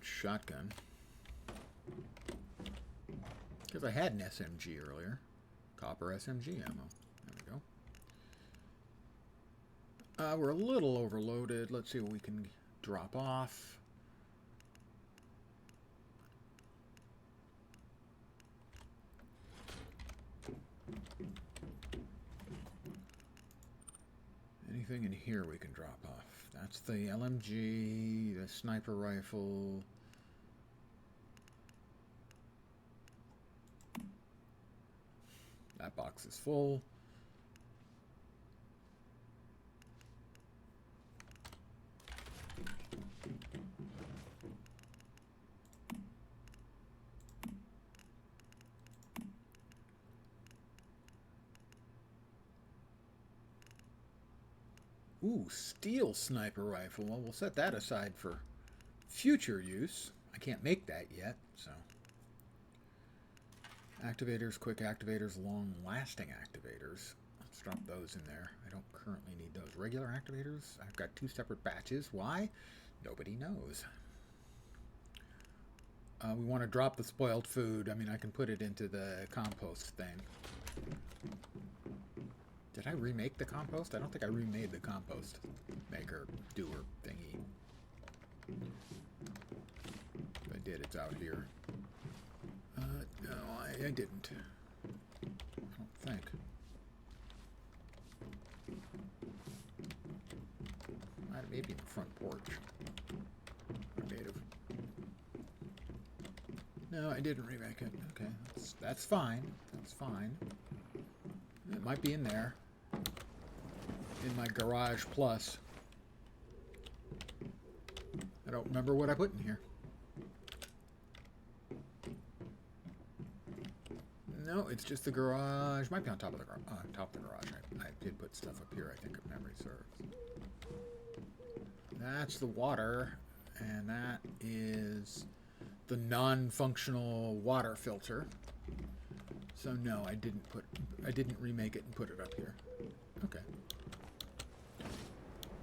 Shotgun. Because I had an SMG earlier. Copper SMG ammo. There we go. We're a little overloaded. Let's see what we can drop off. Anything in here we can drop off? That's the LMG, the sniper rifle. That box is full. Ooh, steel sniper rifle. Well, we'll set that aside for future use. I can't make that yet, so. Activators, quick activators, long-lasting activators. Let's drop those in there. I don't currently need those. Regular activators, I've got 2 separate batches. Why? Nobody knows. We want to drop the spoiled food. I mean, I can put it into the compost thing. Did I remake the compost? I don't think I remade the compost maker doer thingy. If I did, it's out here. No, I didn't. I don't think. Maybe in the front porch. I may have. No, I didn't remake it. Okay, that's fine. That's fine. It might be in there. In my Garage Plus. I don't remember what I put in here. No, it's just the garage. Might be on top of the garage. On top of the garage. I did put stuff up here, I think, if memory serves. That's the water, and that is the non-functional water filter. So no, I didn't remake it and put it up here. Okay.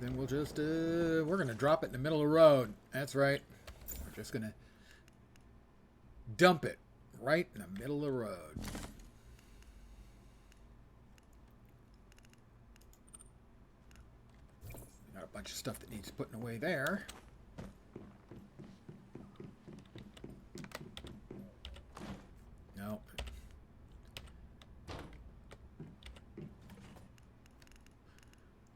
Then we'll just we're gonna drop it in the middle of the road. That's right. We're just gonna dump it right in the middle of the road. Got a bunch of stuff that needs putting away there. No.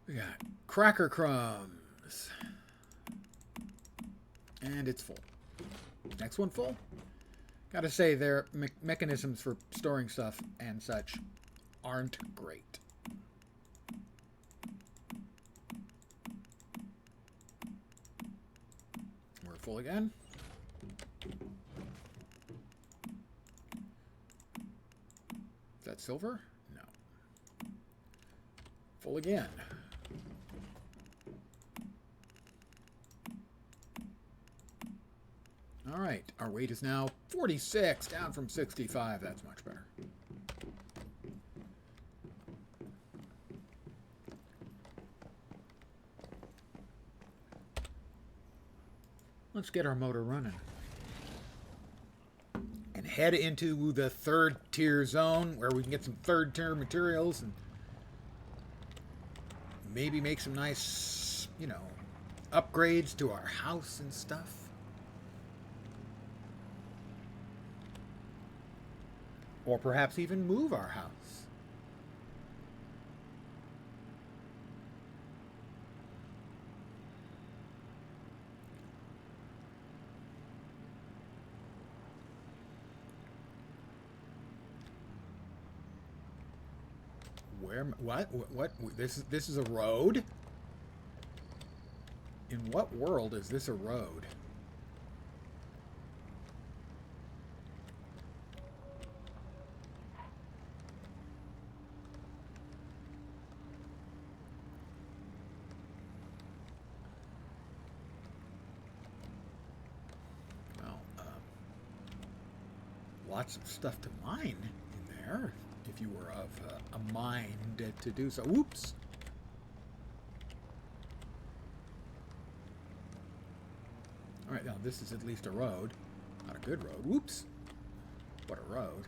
We got cracker crumbs. And it's full. Next one full. Gotta say, their mechanisms for storing stuff and such aren't great. We're full again. Is that silver? No. Full again. All right, our weight is now 46, down from 65. That's much better. Let's get our motor running. And head into the 3rd tier zone where we can get some 3rd tier materials and maybe make some nice, you know, upgrades to our house and stuff. Or perhaps even move our house. Where? What? This is a road? In what world is this a road? Lots of stuff to mine in there, if you were of a mind to do so. Whoops! Alright, now this is at least a road. Not a good road. Whoops! What a road.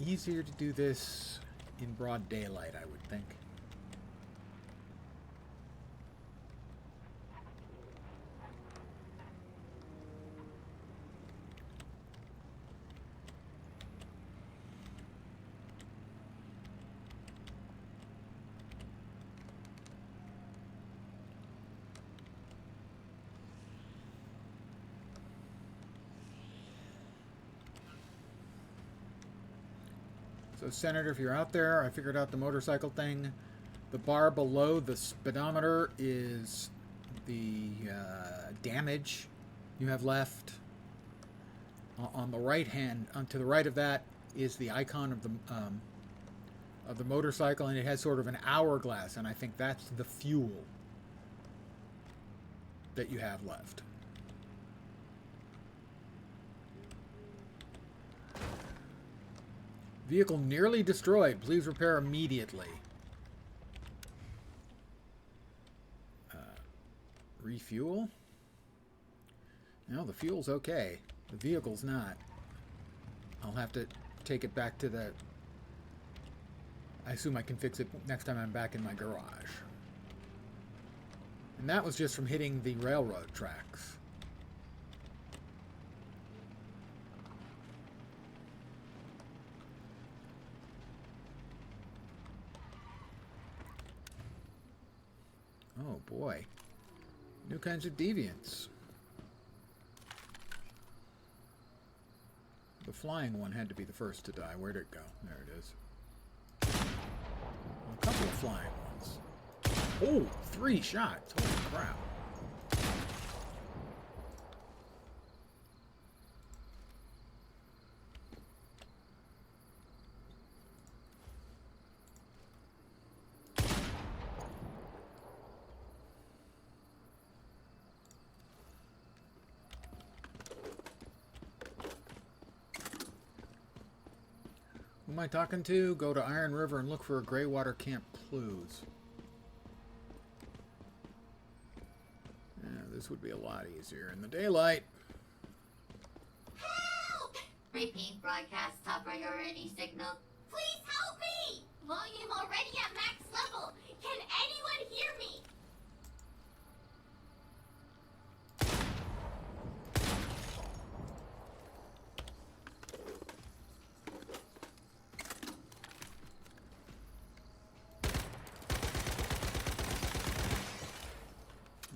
Easier to do this in broad daylight, I would think. So, Senator, if you're out there, I figured out the motorcycle thing. The bar below the speedometer is the damage you have left. On the right hand, to the right of that, is the icon of the motorcycle, and it has sort of an hourglass, and I think that's the fuel that you have left. Vehicle nearly destroyed. Please repair immediately. Refuel? No, the fuel's okay. The vehicle's not. I'll have to take it back to the... I assume I can fix it next time I'm back in my garage. And that was just from hitting the railroad tracks. Oh boy. New kinds of deviants. The flying one had to be the first to die. Where'd it go? There it is. A couple of flying ones. Oh, 3 shots. Holy crap. Who am I talking to? Go to Iron River and look for a Greywater Camp clues. Yeah, this would be a lot easier in the daylight. Help! Repeat broadcast top priority signal. Please help me! Volume already at max level. Can anyone hear me?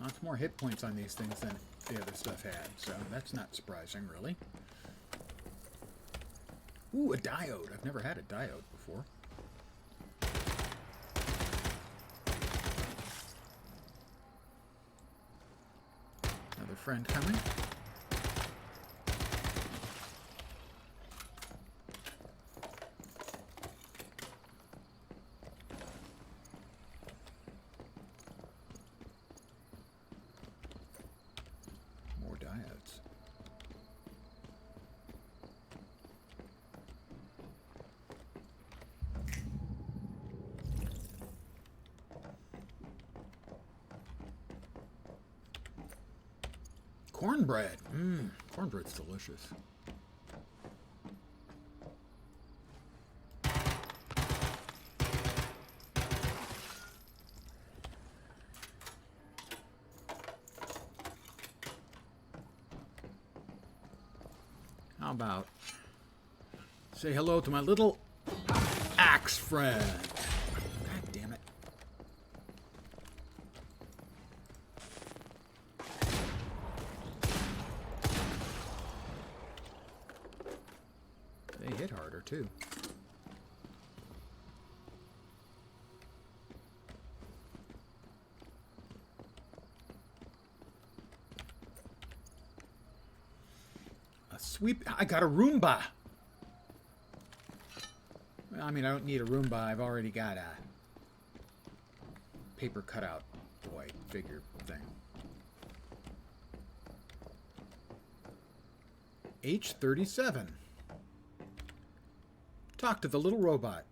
Lots more hit points on these things than the other stuff had, so that's not surprising, really. Ooh, a diode. I've never had a diode before. Another friend coming. More diodes. Cornbread. Cornbread's delicious. How about say hello to my little axe friend? God damn it. They hit harder, too. A sweep. I got a Roomba. Well, I mean, I don't need a Roomba. I've already got a paper cutout boy figure thing. H37. Talk to the little robot.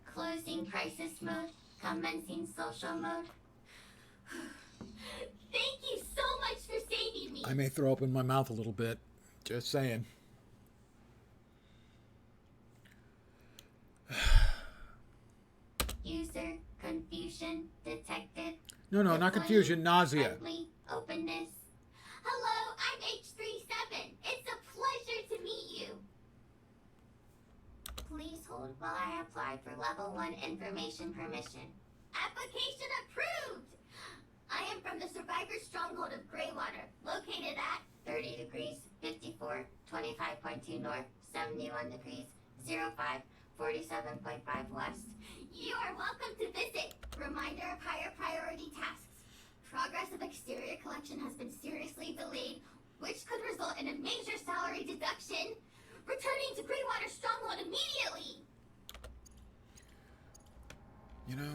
Closing crisis mode. Commencing social mode. Thank you so much for saving me. I may throw up in my mouth a little bit. Just saying. User confusion detected. No, not confusion. Nausea. Friendly openness. Hello, I'm H37. It's a pleasure to meet you. Please hold while I apply for level 1 information permission. Application approved! I am from the Survivor Stronghold of Greywater, located at 30 degrees, 54, 25.2 north, 71 degrees, 05, 47.5 west. You are welcome to visit. Reminder of higher priority tasks. Progress of exterior collection has been seriously delayed, which could result in a major salary deduction. Returning to Greenwater Stronghold immediately. You know,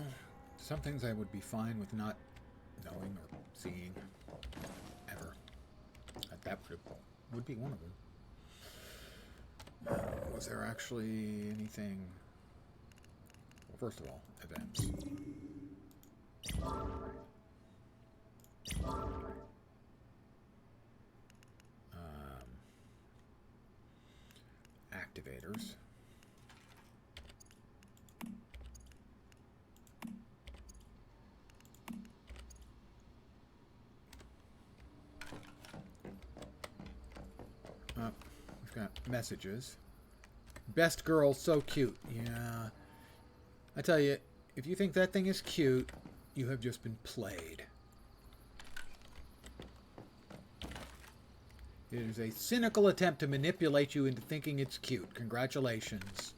some things I would be fine with not knowing or seeing ever. That would be one of them. Was there actually anything? Well, first of all, events. Activators. We've got messages. Best girl, so cute. Yeah. I tell you, if you think that thing is cute, you have just been played. It is a cynical attempt to manipulate you into thinking it's cute. Congratulations.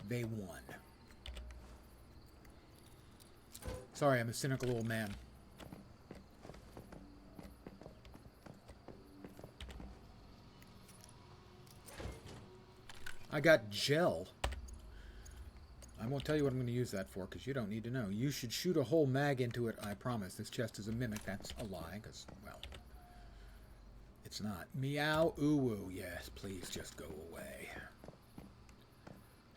They won. Sorry, I'm a cynical old man. I got gel. I won't tell you what I'm going to use that for, because you don't need to know. You should shoot a whole mag into it, I promise. This chest is a mimic. That's a lie, because, well, it's not. Meow, ooh, yes, please just go away.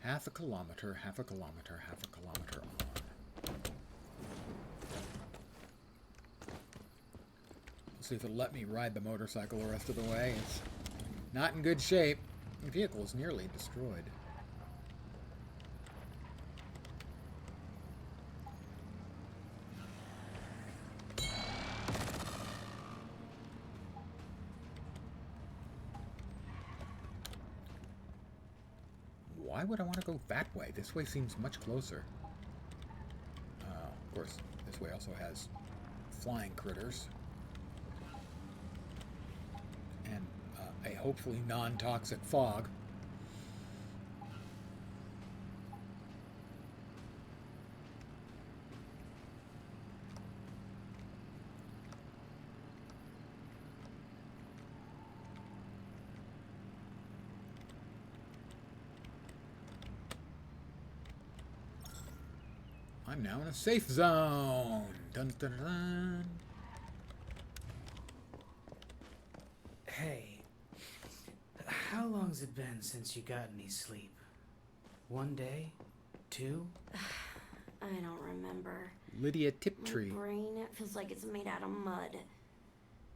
Half a kilometer, half a kilometer, half a kilometer on. We'll see if it'll let me ride the motorcycle the rest of the way. It's not in good shape. The vehicle is nearly destroyed. Why would I want to go that way? This way seems much closer. Of course, this way also has flying critters. And a hopefully non-toxic fog. I'm now in a safe zone. Dun, dun, dun. Hey, how long's it been since you got any sleep? 1 day? 2? I don't remember. Lydia My Tiptree. brain, it feels like it's made out of mud.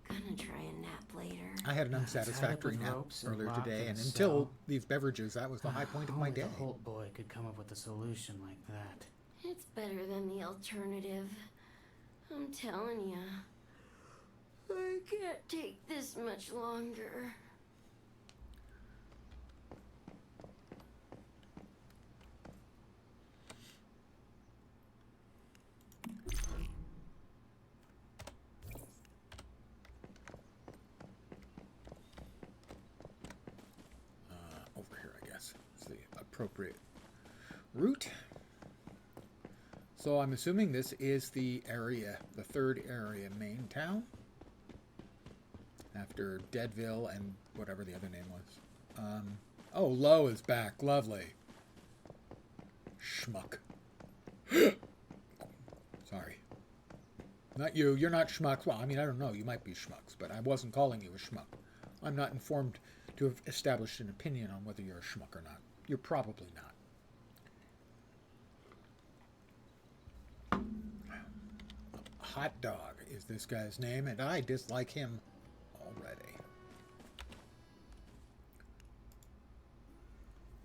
Gonna try a nap later. I had an Tied up unsatisfactory with nap ropes and earlier locked today, in and a until cell. these beverages, that was the high point of my Only day. the Holt boy could come up with a solution like that. It's better than the alternative. I'm telling ya. I can't take this much longer. Over here, I guess, is the appropriate route. So I'm assuming this is the area, the third area, main town. After Deadville and whatever the other name was. Oh, Lowe is back. Lovely. Schmuck. Sorry. Not you. You're not schmucks. Well, I mean, I don't know. You might be schmucks, but I wasn't calling you a schmuck. I'm not informed to have established an opinion on whether you're a schmuck or not. You're probably not. Hot Dog is this guy's name, and I dislike him already.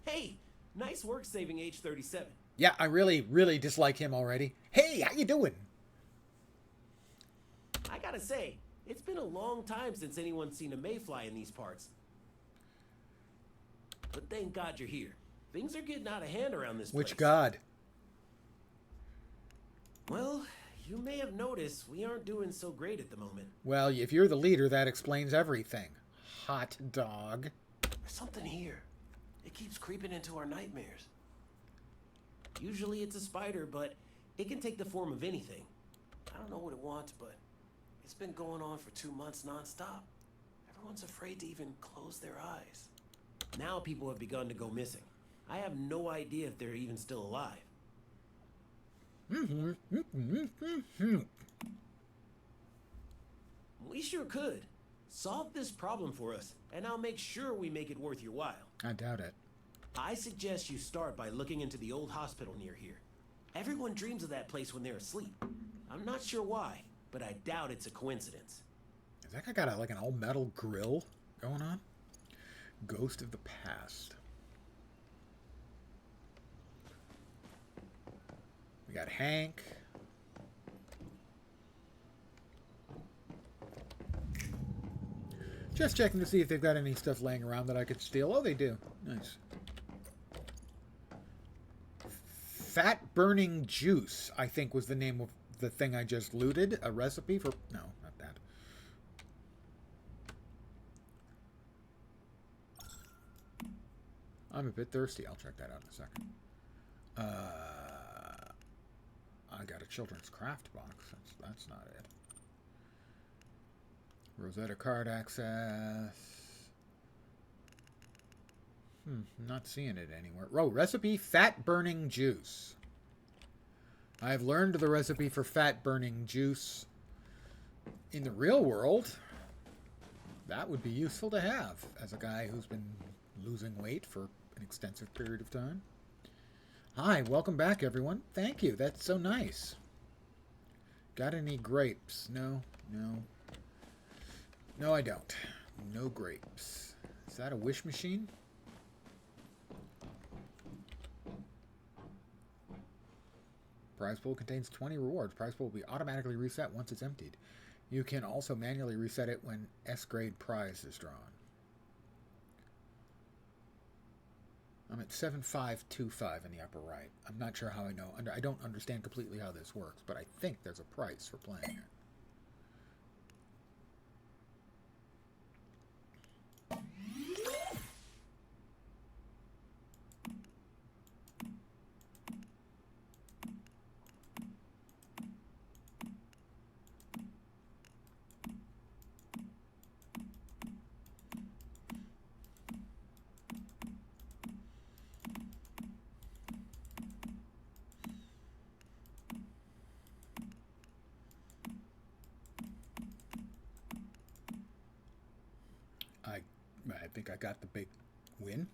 Hey, nice work saving H-37. Yeah, I really, really dislike him already. Hey, how you doing? I gotta say, it's been a long time since anyone's seen a mayfly in these parts. But thank God you're here. Things are getting out of hand around this place. Which god? Well, you may have noticed we aren't doing so great at the moment. Well, if you're the leader, that explains everything. Hot Dog. There's something here. It keeps creeping into our nightmares. Usually it's a spider, but it can take the form of anything. I don't know what it wants, but it's been going on for 2 months nonstop. Everyone's afraid to even close their eyes. Now people have begun to go missing. I have no idea if they're even still alive. We sure could. Solve this problem for us, and I'll make sure we make it worth your while. I doubt it. I suggest you start by looking into the old hospital near here. Everyone dreams of that place when they're asleep. I'm not sure why, but I doubt it's a coincidence. Has that guy got like an all-metal grill going on? Ghost of the Past. We got Hank. Just checking to see if they've got any stuff laying around that I could steal. Oh, they do. Nice. Fat Burning Juice, I think, was the name of the thing I just looted. A recipe for... No, not that. I'm a bit thirsty. I'll check that out in a second. I got a children's craft box. That's not it. Rosetta card access. Not seeing it anywhere. Oh, recipe fat burning juice. I've learned the recipe for fat burning juice in the real world. That would be useful to have as a guy who's been losing weight for an extensive period of time. Hi, welcome back, everyone. Thank you. That's so nice. Got any grapes? No. No, I don't. No grapes. Is that a wish machine? Prize pool contains 20 rewards. Prize pool will be automatically reset once it's emptied. You can also manually reset it when S-grade prize is drawn. I'm at 7525 in the upper right. I'm not sure how I know. I don't understand completely how this works, but I think there's a price for playing it. I think I got the big win.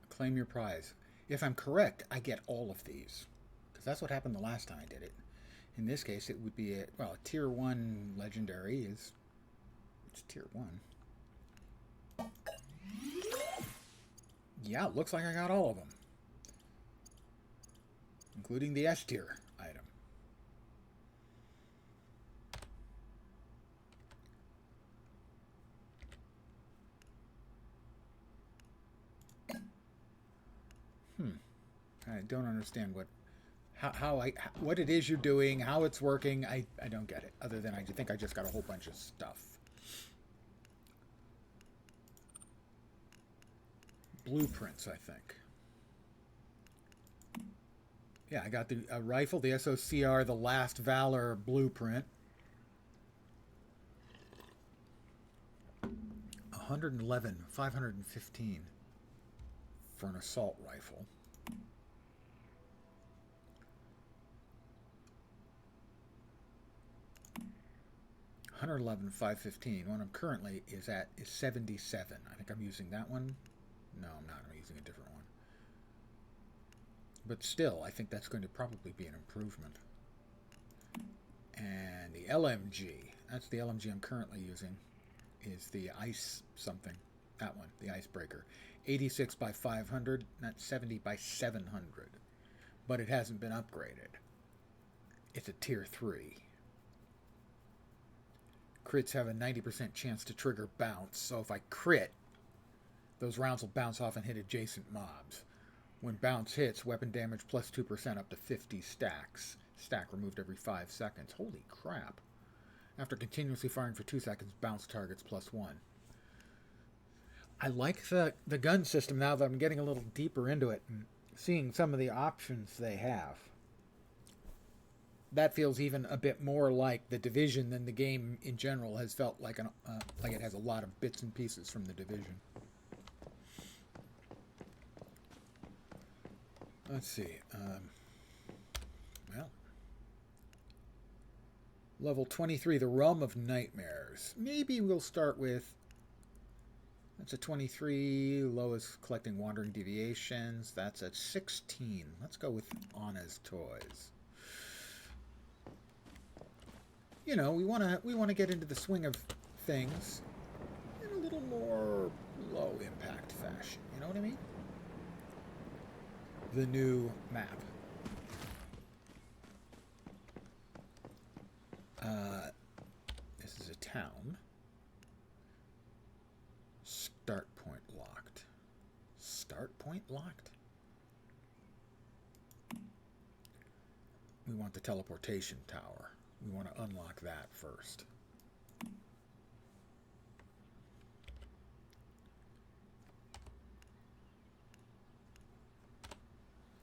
Claim your prize. If I'm correct, I get all of these. Because that's what happened the last time I did it. In this case, it would be a tier 1 legendary is... It's tier 1. Yeah, it looks like I got all of them. Including the S tier item. I don't understand what it is you're doing, how it's working. I don't get it. Other than I think I just got a whole bunch of stuff. Blueprints, I think. Yeah, I got the rifle, the SOCR, the Last Valor blueprint. 111, 515 for an assault rifle. $111,515. One I'm currently is 77. I think I'm using that one. No, I'm not. I'm using a different one. But still, I think that's going to probably be an improvement. And the LMG, that's the LMG I'm currently using, is the Ice something. That one, the Icebreaker. 86 by 500, not 70 by 700. But it hasn't been upgraded. It's a tier 3. Crits have a 90% chance to trigger bounce, so if I crit, those rounds will bounce off and hit adjacent mobs. When bounce hits, weapon damage plus 2% up to 50 stacks. Stack removed every 5 seconds. Holy crap. After continuously firing for 2 seconds, bounce targets +1. I like the gun system now that I'm getting a little deeper into it and seeing some of the options they have. That feels even a bit more like the Division than the game in general has felt like like it has a lot of bits and pieces from the Division. Let's see. Well, level 23, the Realm of Nightmares. Maybe we'll start with. That's a 23. Lowest collecting wandering deviations. That's at 16. Let's go with Anna's toys. You know, we want to get into the swing of things in a little more low impact fashion. You know what I mean? The new map. This is a town. Start point locked. Start point locked? We want the teleportation tower. We want to unlock that first.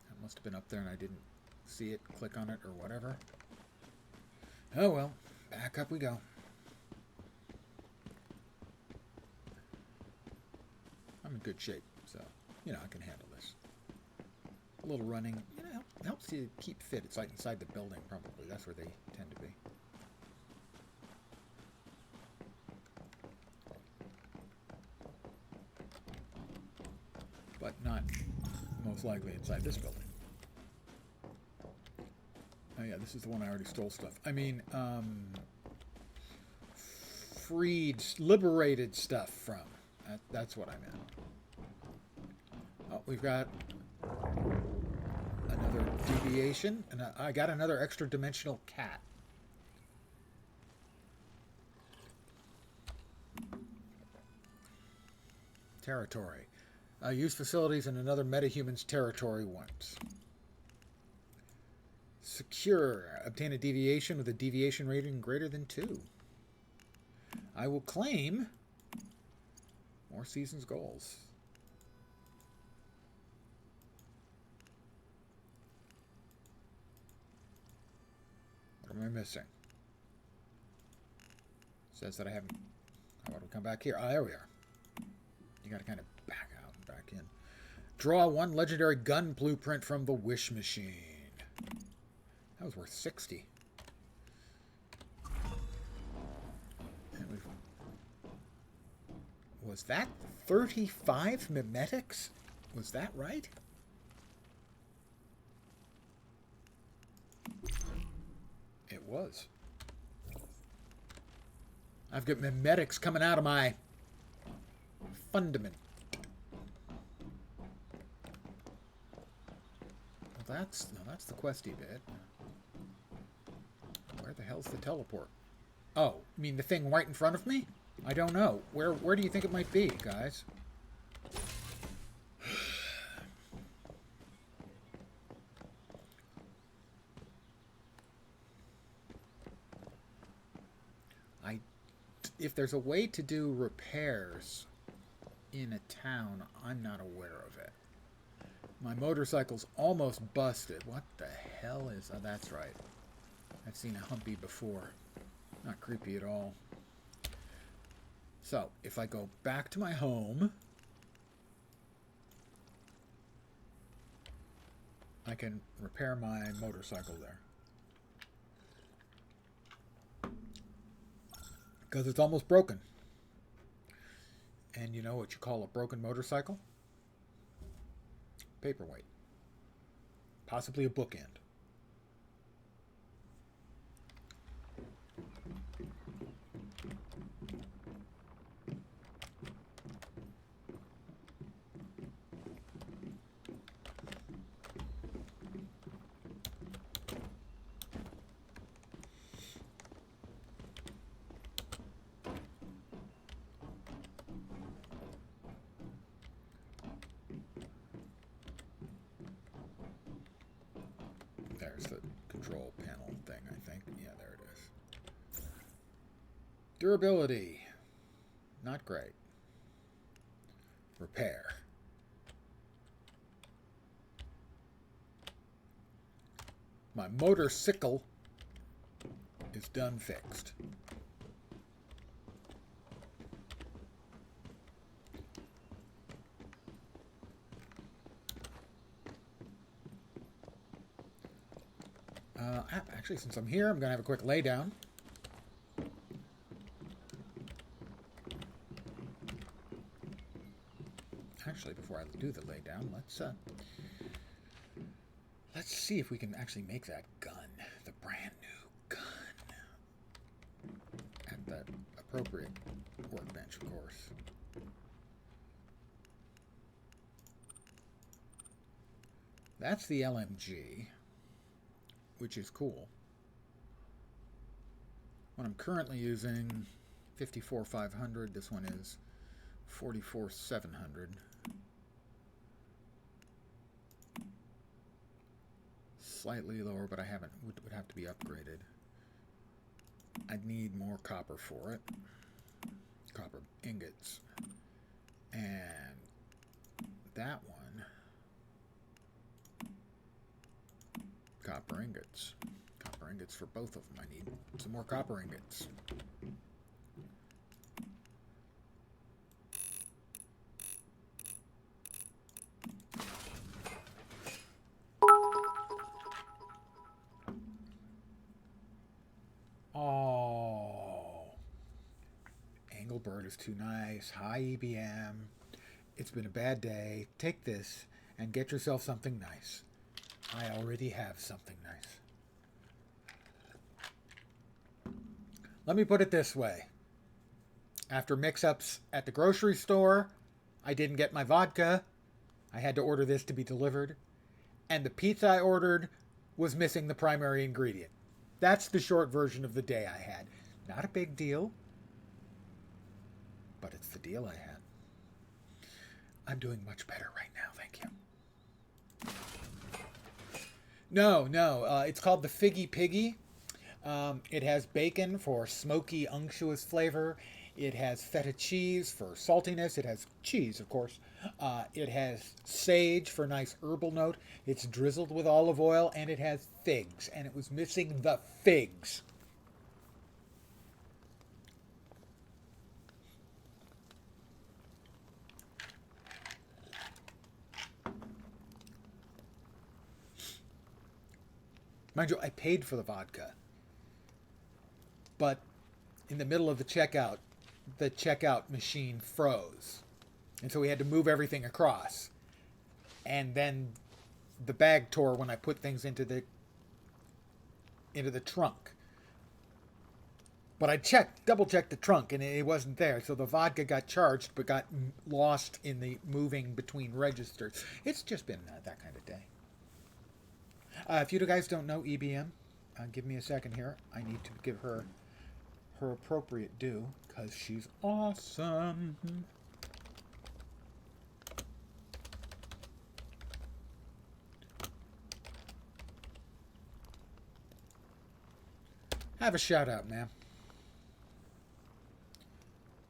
That must have been up there and I didn't see it, click on it, or whatever. Oh well, back up we go. I'm in good shape, so, you know, I can handle this. A little running, you know, helps you keep fit. It's like inside the building, probably. That's where they tend to be. But not most likely inside this building. Oh yeah, this is the one I already stole stuff. I mean, freed, liberated stuff from. That's what I meant. Oh, we've got another deviation, and I got another extra dimensional cat. Territory. Use facilities in another metahuman's territory once. Secure. Obtain a deviation with a deviation rating greater than 2. I will claim more season's goals. What am I missing? Says that I haven't. How about we come back here? Ah, there we are. You got to kind of back out and back in. Draw 1 legendary gun blueprint from the Wish Machine. That was worth 60. Was that 35 mimetics? Was that right? It was. I've got mimetics coming out of my fundament. Well, that's the questy bit. Where the hell's the teleport? Oh, you mean the thing right in front of me? I don't know. Where do you think it might be, guys? If there's a way to do repairs in a town, I'm not aware of it. My motorcycle's almost busted. What the hell is... Oh, that's right. I've seen a Humpy before. Not creepy at all. So, if I go back to my home, I can repair my motorcycle there. Because it's almost broken. And you know what you call a broken motorcycle? Paperweight. Possibly a bookend. There's the control panel thing, I think. Yeah, there it is. Durability. Not great. Repair. My motorcycle is done fixed. Actually, since I'm here, I'm going to have a quick lay down. Actually, before I do the lay down, let's see if we can actually make that gun, the brand new gun, at the appropriate workbench, of course. That's the LMG, which is cool. What I'm currently using, 54-500. This one is 44-700. Slightly lower, but I haven't. Would have to be upgraded. I'd need more copper for it. Copper ingots. And that one. Copper ingots. Copper ingots for both of them. I need some more copper ingots. Oh. Engelbert is too nice. Hi, EBM. It's been a bad day. Take this and get yourself something nice. I already have something nice. Let me put it this way. After mix-ups at the grocery store, I didn't get my vodka. I had to order this to be delivered. And the pizza I ordered was missing the primary ingredient. That's the short version of the day I had. Not a big deal, but it's the deal I had. I'm doing much better right now, thank you. No, it's called the Figgy Piggy. It has bacon for smoky, unctuous flavor. It has feta cheese for saltiness. It has cheese, of course. It has sage for a nice herbal note. It's drizzled with olive oil, and it has figs. And it was missing the figs. Mind you, I paid for the vodka. But in the middle of the checkout machine froze. And so we had to move everything across. And then the bag tore when I put things into the trunk. But I double checked the trunk, and it wasn't there. So the vodka got charged, but got lost in the moving between registers. It's just been that kind of day. If you guys don't know EBM, give me a second here. I need to give her appropriate due, because she's awesome. Have a shout out, ma'am.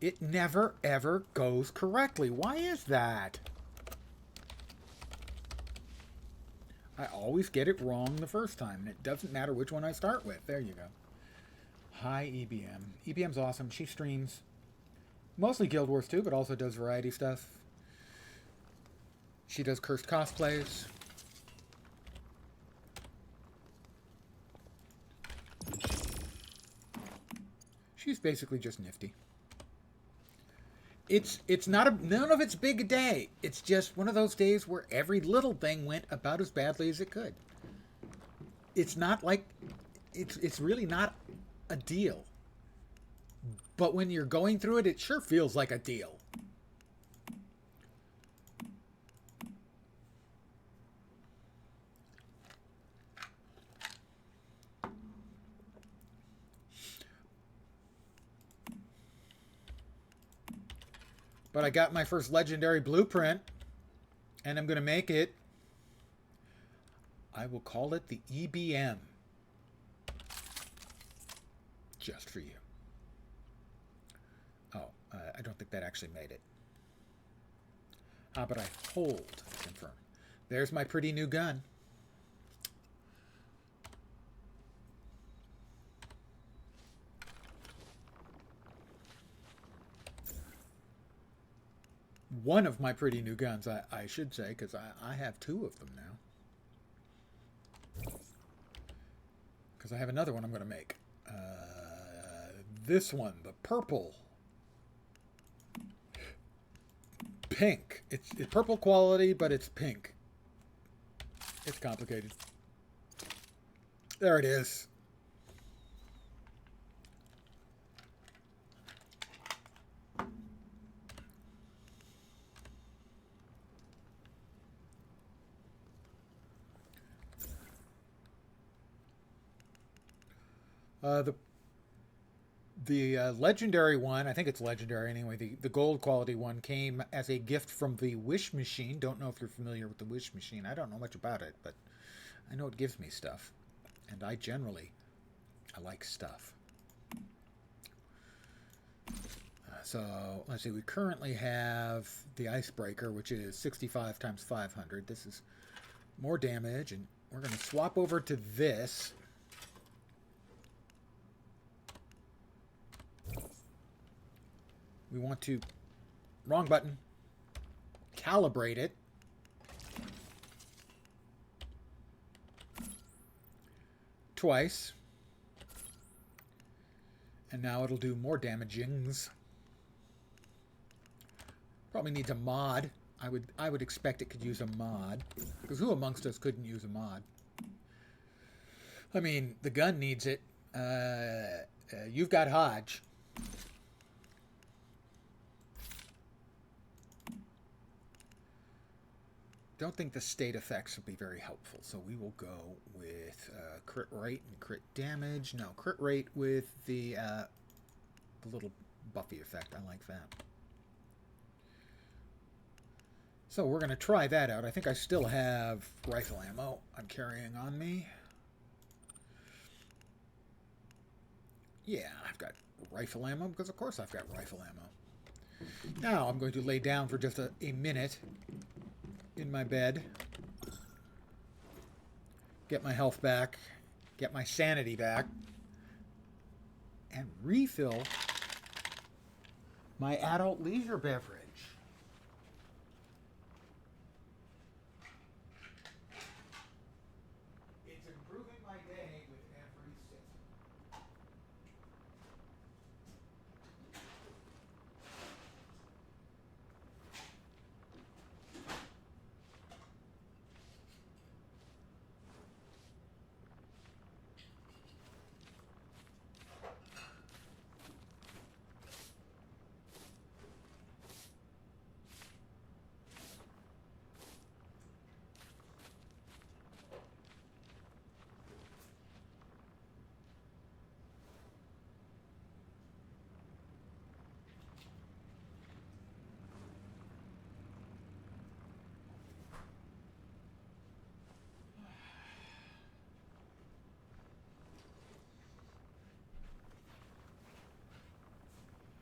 It never ever goes correctly. Why is that? I always get it wrong the first time, and it doesn't matter which one I start with. There you go. Hi, EBM. EBM's awesome. She streams mostly Guild Wars 2, but also does variety stuff. She does cursed cosplays. She's basically just nifty. It's not none of it's big a day. It's just one of those days where every little thing went about as badly as it could. It's not like it's really not a deal. But when you're going through it, it sure feels like a deal. But I got my first legendary blueprint, and I'm going to make it. I will call it the EBM. Just for you. don't think that actually made it. How about I hold to confirm? There's my pretty new gun. One of my pretty new guns, I should say, because I have two of them now. Because I have another one I'm going to make. This one, the purple. Pink. It's purple quality, but it's pink. It's complicated. There it is. The legendary one, I think it's legendary anyway, the gold quality one came as a gift from the Wish Machine. Don't know if you're familiar with the Wish Machine. I don't know much about it, but I know it gives me stuff. And I like stuff. So, let's see, we currently have the Icebreaker, which is 65 times 500. This is more damage, and we're going to swap over to this. We want to, wrong button, calibrate it. Twice. And now it'll do more damagings. Probably needs a mod. I would expect it could use a mod. Because who amongst us couldn't use a mod? I mean, the gun needs it. You've got Hodge. Don't think the state effects will be very helpful, so we will go with crit rate and crit damage. No, crit rate with the little buffy effect. I like that. So we're going to try that out. I think I still have rifle ammo I'm carrying on me. Yeah, I've got rifle ammo because of course I've got rifle ammo. Now I'm going to lay down for just a minute in my bed, get my health back, get my sanity back, and refill my adult leisure beverage. It's improving my day with every sip.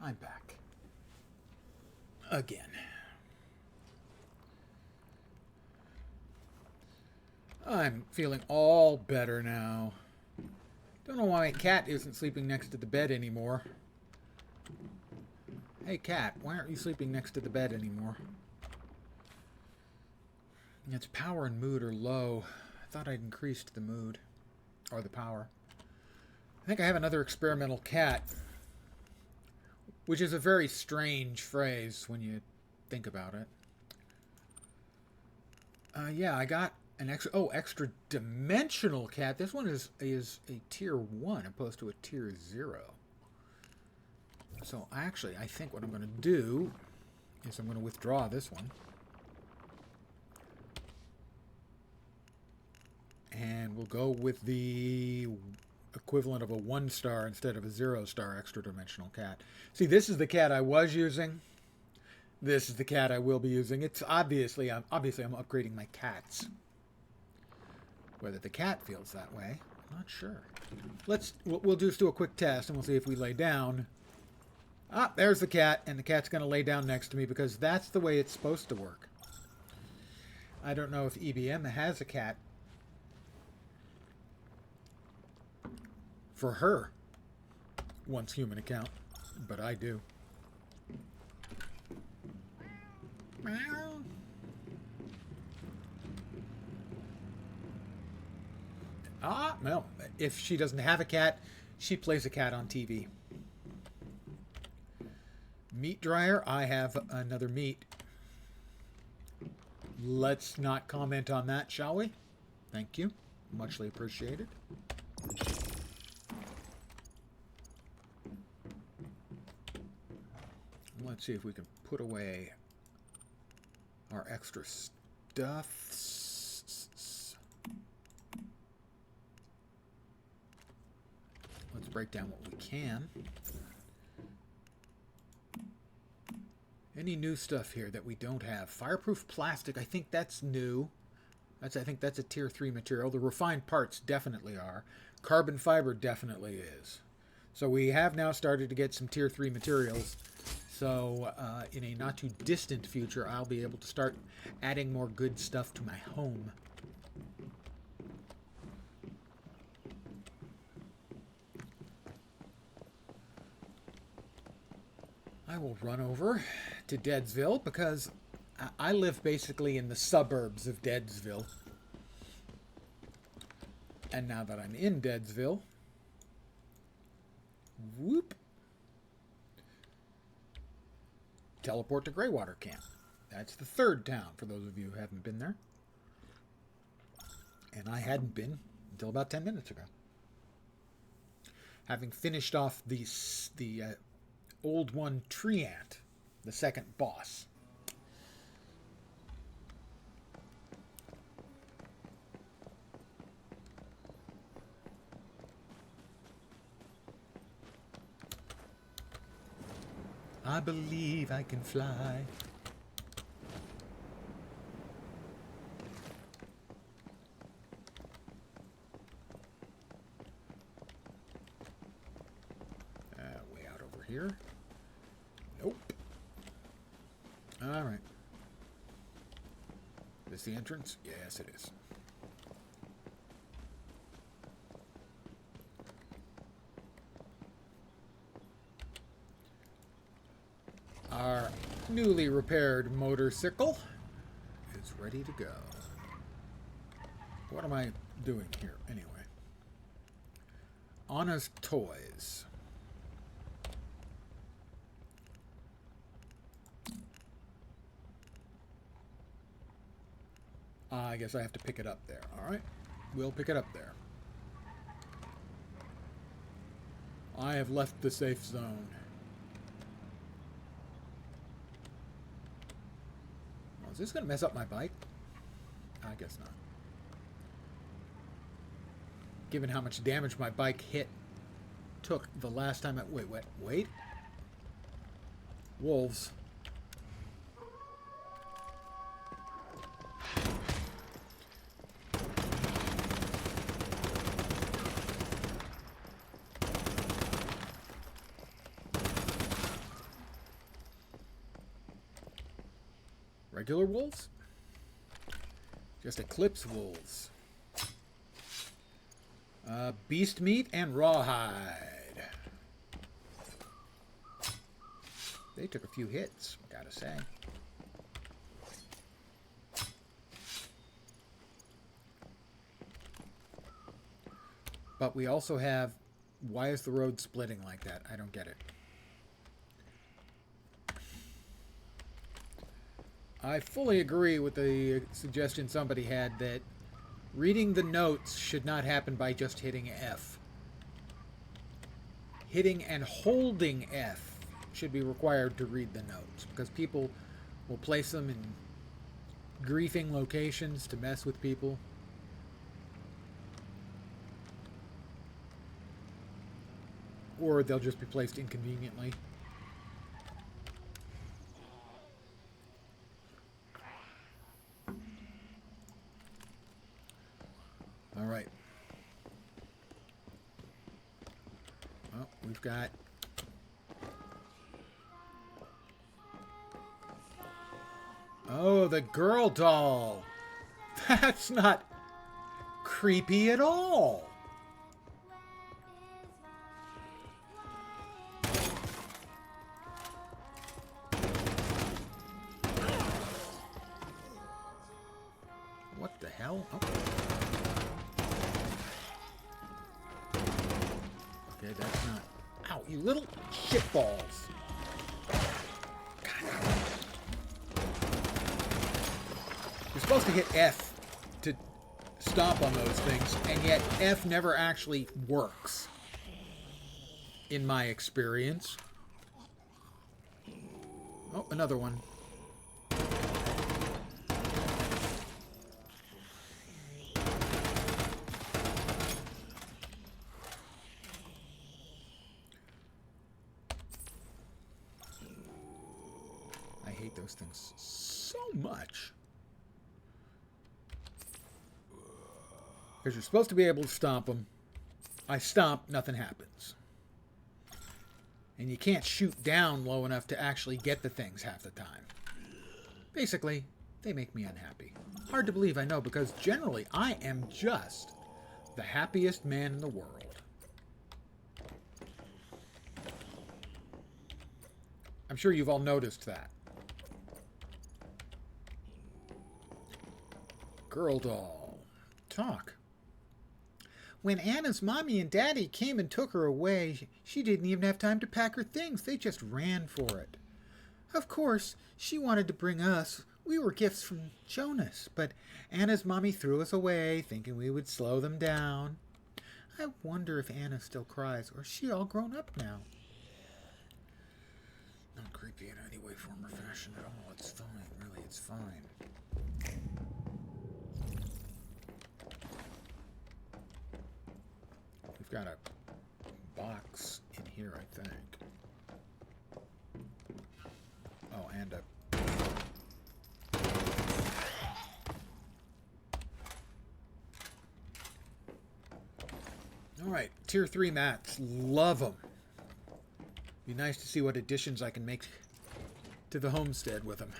I'm back. Again. I'm feeling all better now. Don't know why my cat isn't sleeping next to the bed anymore. Hey cat, why aren't you sleeping next to the bed anymore? Its power and mood are low. I thought I'd increased the mood. Or the power. I think I have another experimental cat. Which is a very strange phrase when you think about it. Yeah, I got an extra dimensional cat. This one is a tier 1 opposed to a tier 0. So I think what I'm going to do is I'm going to withdraw this one. And we'll go with the equivalent of a 1-star instead of a 0-star extra dimensional cat. See, this is the cat I was using. This is the cat I will be using. It's obviously I'm upgrading my cats. Whether the cat feels that way, I'm not sure. We'll just do a quick test and we'll see if we lay down Ah, there's the cat, and the cat's going to lay down next to me because that's the way it's supposed to work. I don't know if EBM has a cat for her once human account, but I do. Meow. Ah, no. If she doesn't have a cat, she plays a cat on TV. Meat dryer. I have another meat. Let's not comment on that, shall we? Thank you. Muchly appreciated. Let's see if we can put away our extra stuff. Let's break down what we can. Any new stuff here that we don't have? Fireproof plastic, I think that's new. I think that's a tier 3 material. The refined parts definitely are. Carbon fiber definitely is. So we have now started to get some tier 3 materials. So in a not too distant future, I'll be able to start adding more good stuff to my home. I will run over to Deadsville because I live basically in the suburbs of Deadsville. And now that I'm in Deadsville, whoop, teleport to Greywater Camp. That's the third town for those of you who haven't been there. And I hadn't been until about 10 minutes ago. Having finished off the Old One Treant, the second boss. I believe I can fly. Way out over here. Nope. All right. Is this the entrance? Yes, it is. Our newly repaired motorcycle is ready to go. What am I doing here anyway? Anna's Toys. I guess I have to pick it up there. All right. We'll pick it up there. I have left the safe zone. Oh, is this going to mess up my bike? I guess not. Given how much damage my bike took the last time wait. Wolves. Regular wolves? Just Eclipse wolves. Beast meat and rawhide. They took a few hits, gotta say. But we also have... Why is the road splitting like that? I don't get it. I fully agree with the suggestion somebody had that reading the notes should not happen by just hitting F. Hitting and holding F should be required to read the notes, because people will place them in griefing locations to mess with people. Or they'll just be placed inconveniently. All right. Well, we've got Oh, the girl doll. That's not creepy at all. What the hell? Oh. Okay, that's not... Ow, you little shitballs. You're supposed to hit F to stomp on those things, and yet F never actually works, in my experience. Oh, another one. I hate those things so much. Because you're supposed to be able to stomp them. I stomp, nothing happens. And you can't shoot down low enough to actually get the things half the time. Basically, they make me unhappy. Hard to believe, I know, because generally I am just the happiest man in the world. I'm sure you've all noticed that. Girl doll. Talk. When Anna's mommy and daddy came and took her away, she didn't even have time to pack her things. They just ran for it. Of course, she wanted to bring us. We were gifts from Jonas, but Anna's mommy threw us away, thinking we would slow them down. I wonder if Anna still cries, or is she all grown up now? Not creepy in any way, form, or fashion at all. It's fine, really, it's fine. We've got a box in here, I think. Oh, and a... Alright, tier 3 mats. Love them. Be nice to see what additions I can make to the homestead with them.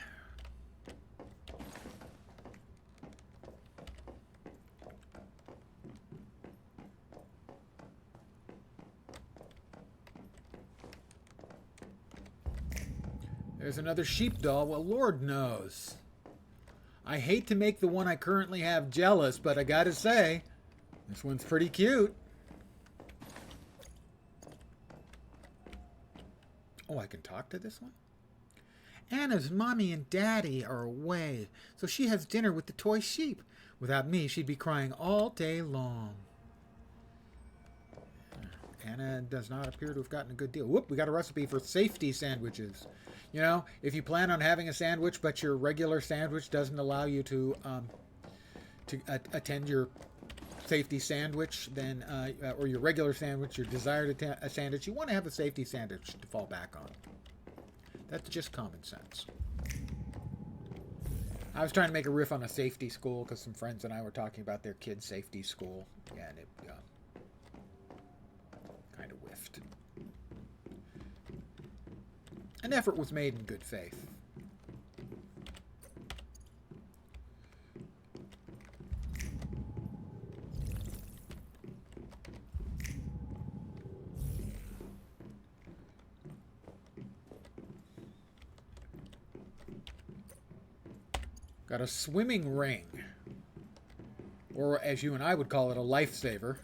There's another sheep doll. Well, Lord knows. I hate to make the one I currently have jealous, but I gotta say, this one's pretty cute. Oh, I can talk to this one? Anna's mommy and daddy are away, so she has dinner with the toy sheep. Without me, she'd be crying all day long. Anna does not appear to have gotten a good deal. Whoop, we got a recipe for safety sandwiches. You know, if you plan on having a sandwich, but your regular sandwich doesn't allow you to attend your safety sandwich, then or your regular sandwich, your desired sandwich, you want to have a safety sandwich to fall back on. That's just common sense. I was trying to make a riff on a safety school because some friends and I were talking about their kids' safety school. Yeah, and it kind of whiffed. An effort was made in good faith. Got a swimming ring. Or as you and I would call it, a lifesaver.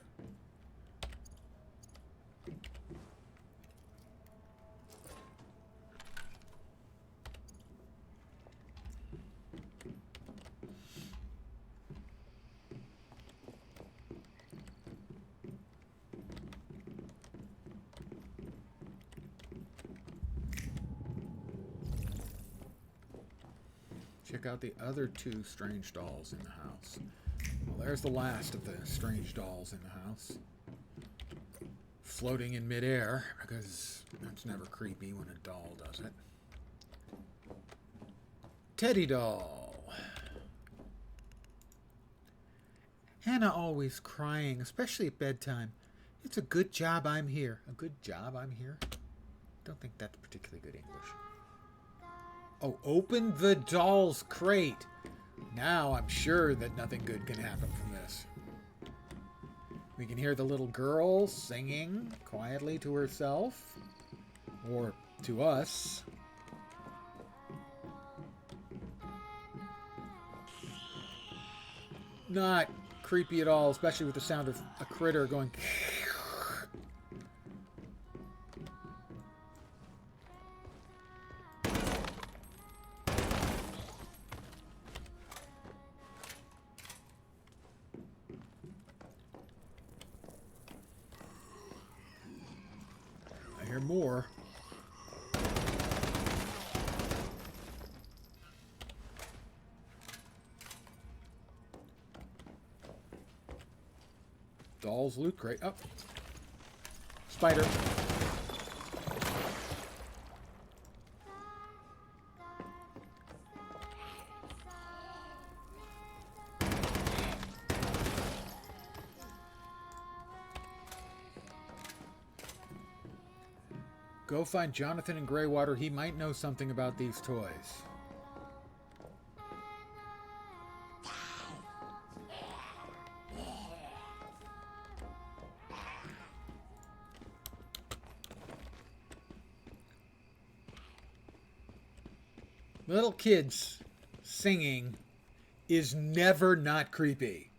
Check out the other two strange dolls in the house. Well, there's the last of the strange dolls in the house. Floating in midair, because that's never creepy when a doll does it. Teddy doll. Anna always crying, especially at bedtime. It's a good job I'm here. A good job I'm here? Don't think that's particularly good English. Oh, open the doll's crate. Now I'm sure that nothing good can happen from this. We can hear the little girl singing quietly to herself. Or to us. Not creepy at all, especially with the sound of a critter going... I hear more. Doll's loot crate. Oh. Spider. Go find Jonathan in Greywater. He might know something about these toys. Little kids singing is never not creepy.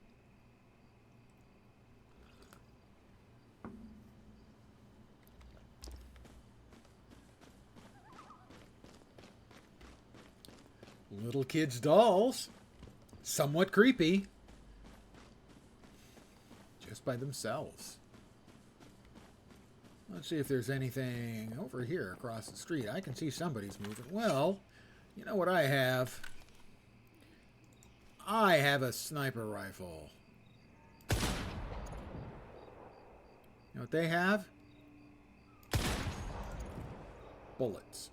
Little kids' dolls, somewhat creepy, just by themselves. Let's see if there's anything over here across the street. I can see somebody's moving. Well, you know what I have? I have a sniper rifle. You know what they have? Bullets.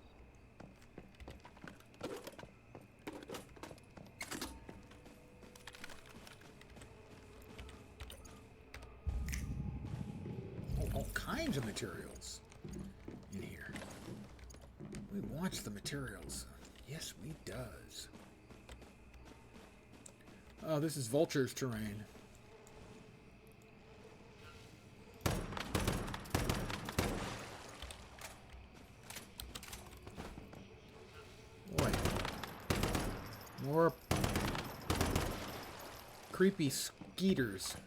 All kinds of materials in here. We watch the materials. Yes, we does. Oh, this is Vulture's terrain. Boy. More creepy skeeters.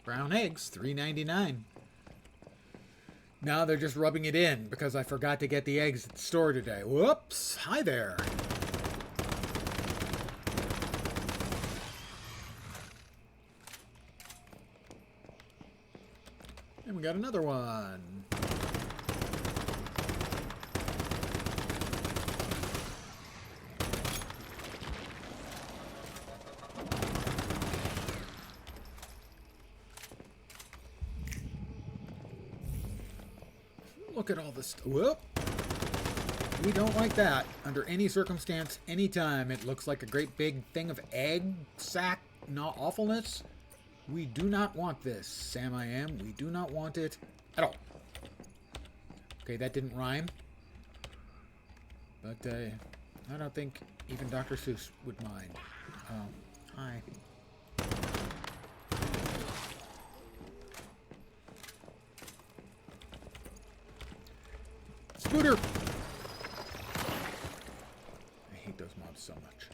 Brown eggs, $3.99. Now they're just rubbing it in because I forgot to get the eggs at the store today. Whoops! Hi there. And we got another one. Look at all this. Whoop. We don't like that. Under any circumstance, anytime it looks like a great big thing of egg sack awfulness. We do not want this, Sam I Am. We do not want it at all. Okay, that didn't rhyme. But I don't think even Dr. Seuss would mind. Oh, hi. Scooter! I hate those mobs so much.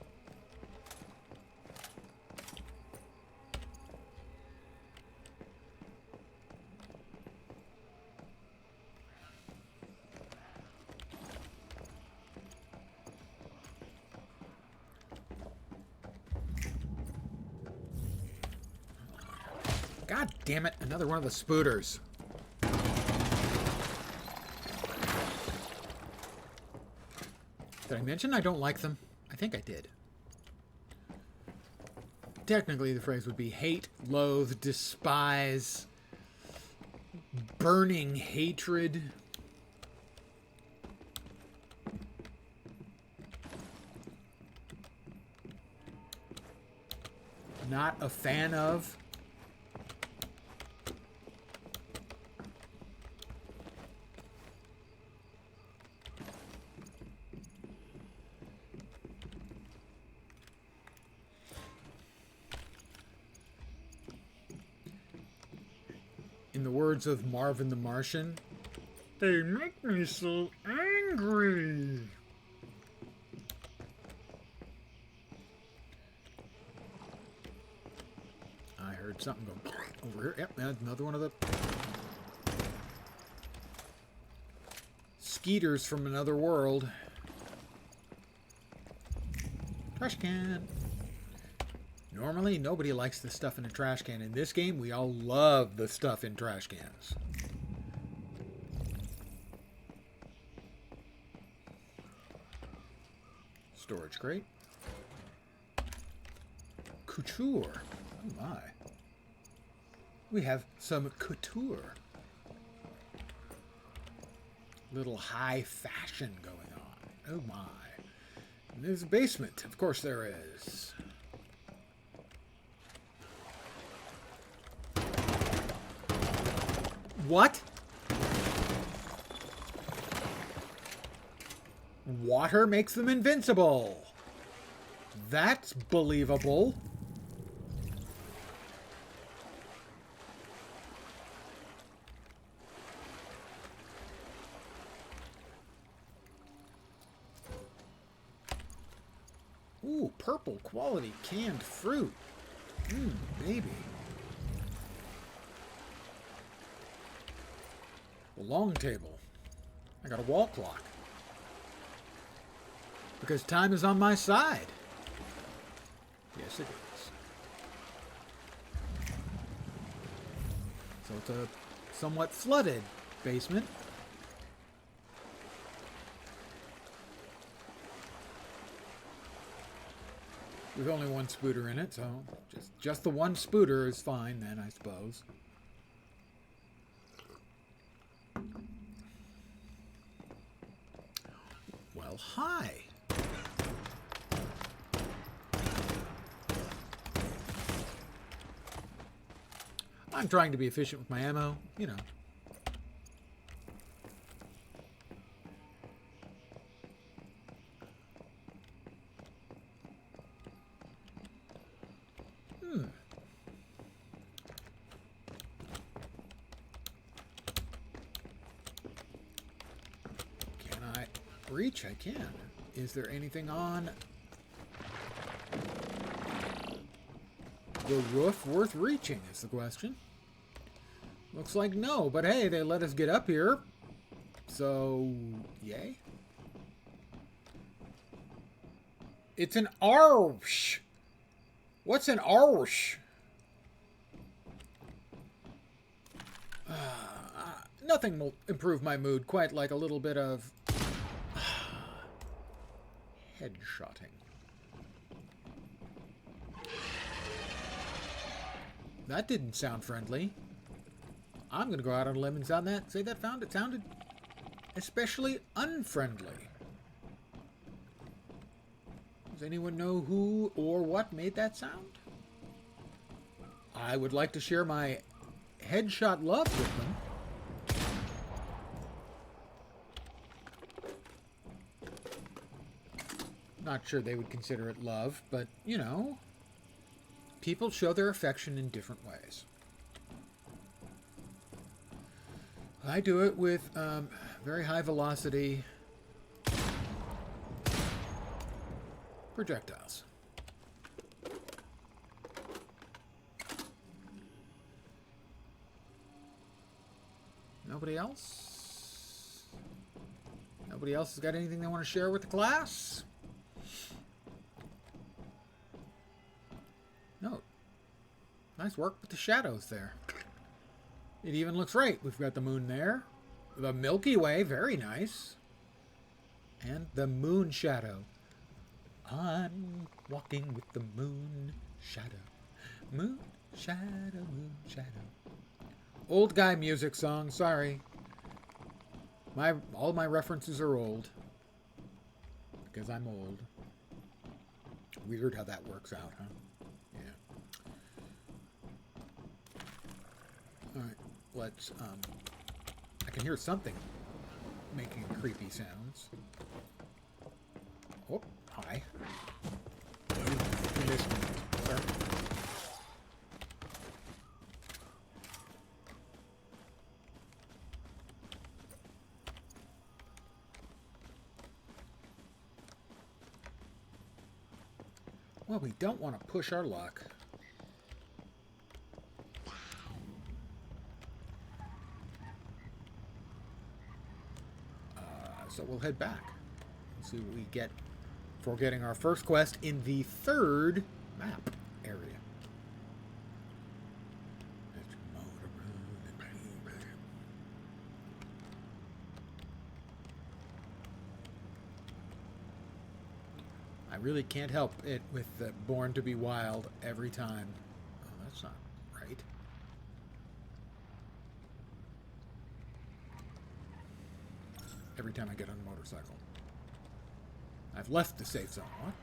God damn it, another one of the spooters. Did I mention I don't like them? I think I did. Technically, the phrase would be hate, loathe, despise, burning hatred. not a fan of. In the words of Marvin the Martian, they make me so angry. I heard something go over here. Yep, that's another one of the skeeters from another world. Trash can. Normally, nobody likes the stuff in a trash can. In this game, we all love the stuff in trash cans. Storage crate. Couture. Oh my. We have some couture. Little high fashion going on. Oh my. And there's a basement. Of course there is. What? Water makes them invincible. That's believable. Ooh, purple quality canned fruit. Baby. A long table. I got a wall clock. Because time is on my side. Yes, it is. So it's a somewhat flooded basement. With only one spooter in it, so just the one spooter is fine then, I suppose. Well, hi. I'm trying to be efficient with my ammo, you know. Can I reach? I can. Is there anything on the roof worth reaching is the question. Looks like no, but hey, they let us get up here. So, yay. It's an arsh. What's an arsh? Nothing will improve my mood quite like a little bit of headshotting. That didn't sound friendly. I'm going to go out on a limb and say that sounded especially unfriendly. Does anyone know who or what made that sound? I would like to share my headshot love with them. Not sure they would consider it love, but, you know, people show their affection in different ways. I do it with very high velocity projectiles. Nobody else? Nobody else has got anything they want to share with the class? No. Nice work with the shadows there. It even looks right. We've got the moon there. The Milky Way, very nice. And the moon shadow. I'm walking with the moon shadow. Moon shadow, moon shadow. Old guy music song, sorry. All my references are old. Because I'm old. Weird how that works out, huh? Yeah. let's, I can hear something making creepy sounds. Oh, hi. You missed me, sir. Well, we don't want to push our luck. So we'll head back and see what we get for getting our first quest in the third map area. I really can't help it with the Born to be Wild every time. Oh, that's not right. Every time I get on a motorcycle. I've left the safe zone. What?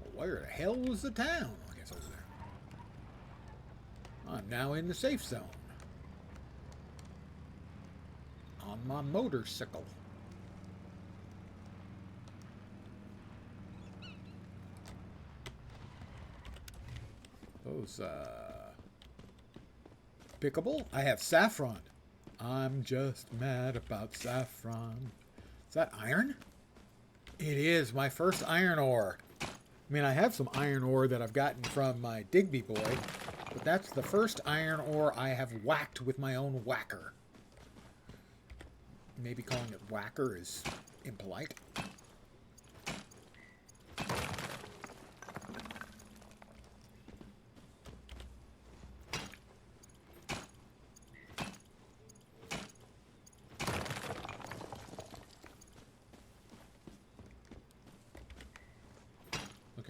Well, where the hell was the town? I guess over there. I'm now in the safe zone. On my motorcycle. Those, pickable? I have saffron. I'm just mad about saffron. Is that iron? It is my first iron ore. I mean, I have some iron ore that I've gotten from my Digby boy, but that's the first iron ore I have whacked with my own whacker. Maybe calling it whacker is impolite.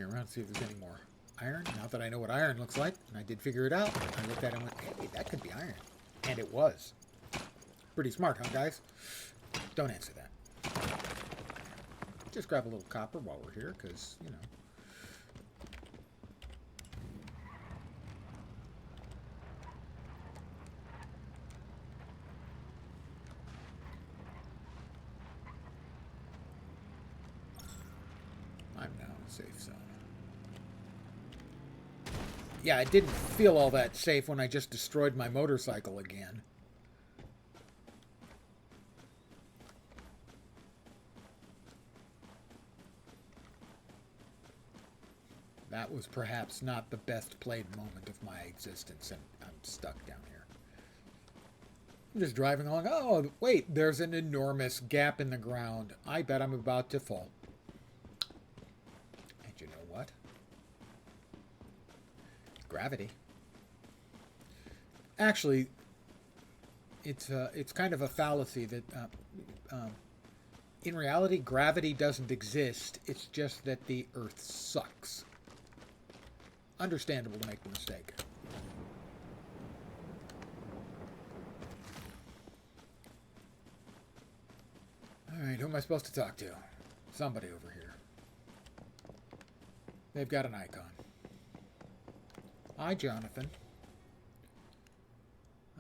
Around to see if there's any more iron. Now that I know what iron looks like, and I did figure it out, I looked at it and went, hey, that could be iron. And it was. Pretty smart, huh, guys? Don't answer that. Just grab a little copper while we're here, because, you know. I'm now in a safe zone. Yeah, I didn't feel all that safe when I just destroyed my motorcycle again. That was perhaps not the best played moment of my existence, and I'm stuck down here. I'm just driving along. Oh, wait, there's an enormous gap in the ground. I bet I'm about to fall. And you know what? Gravity. Actually, it's kind of a fallacy that in reality gravity doesn't exist. It's just that the Earth sucks. Understandable to make the mistake. All right, who am I supposed to talk to? Somebody over here. They've got an icon. Hi, Jonathan.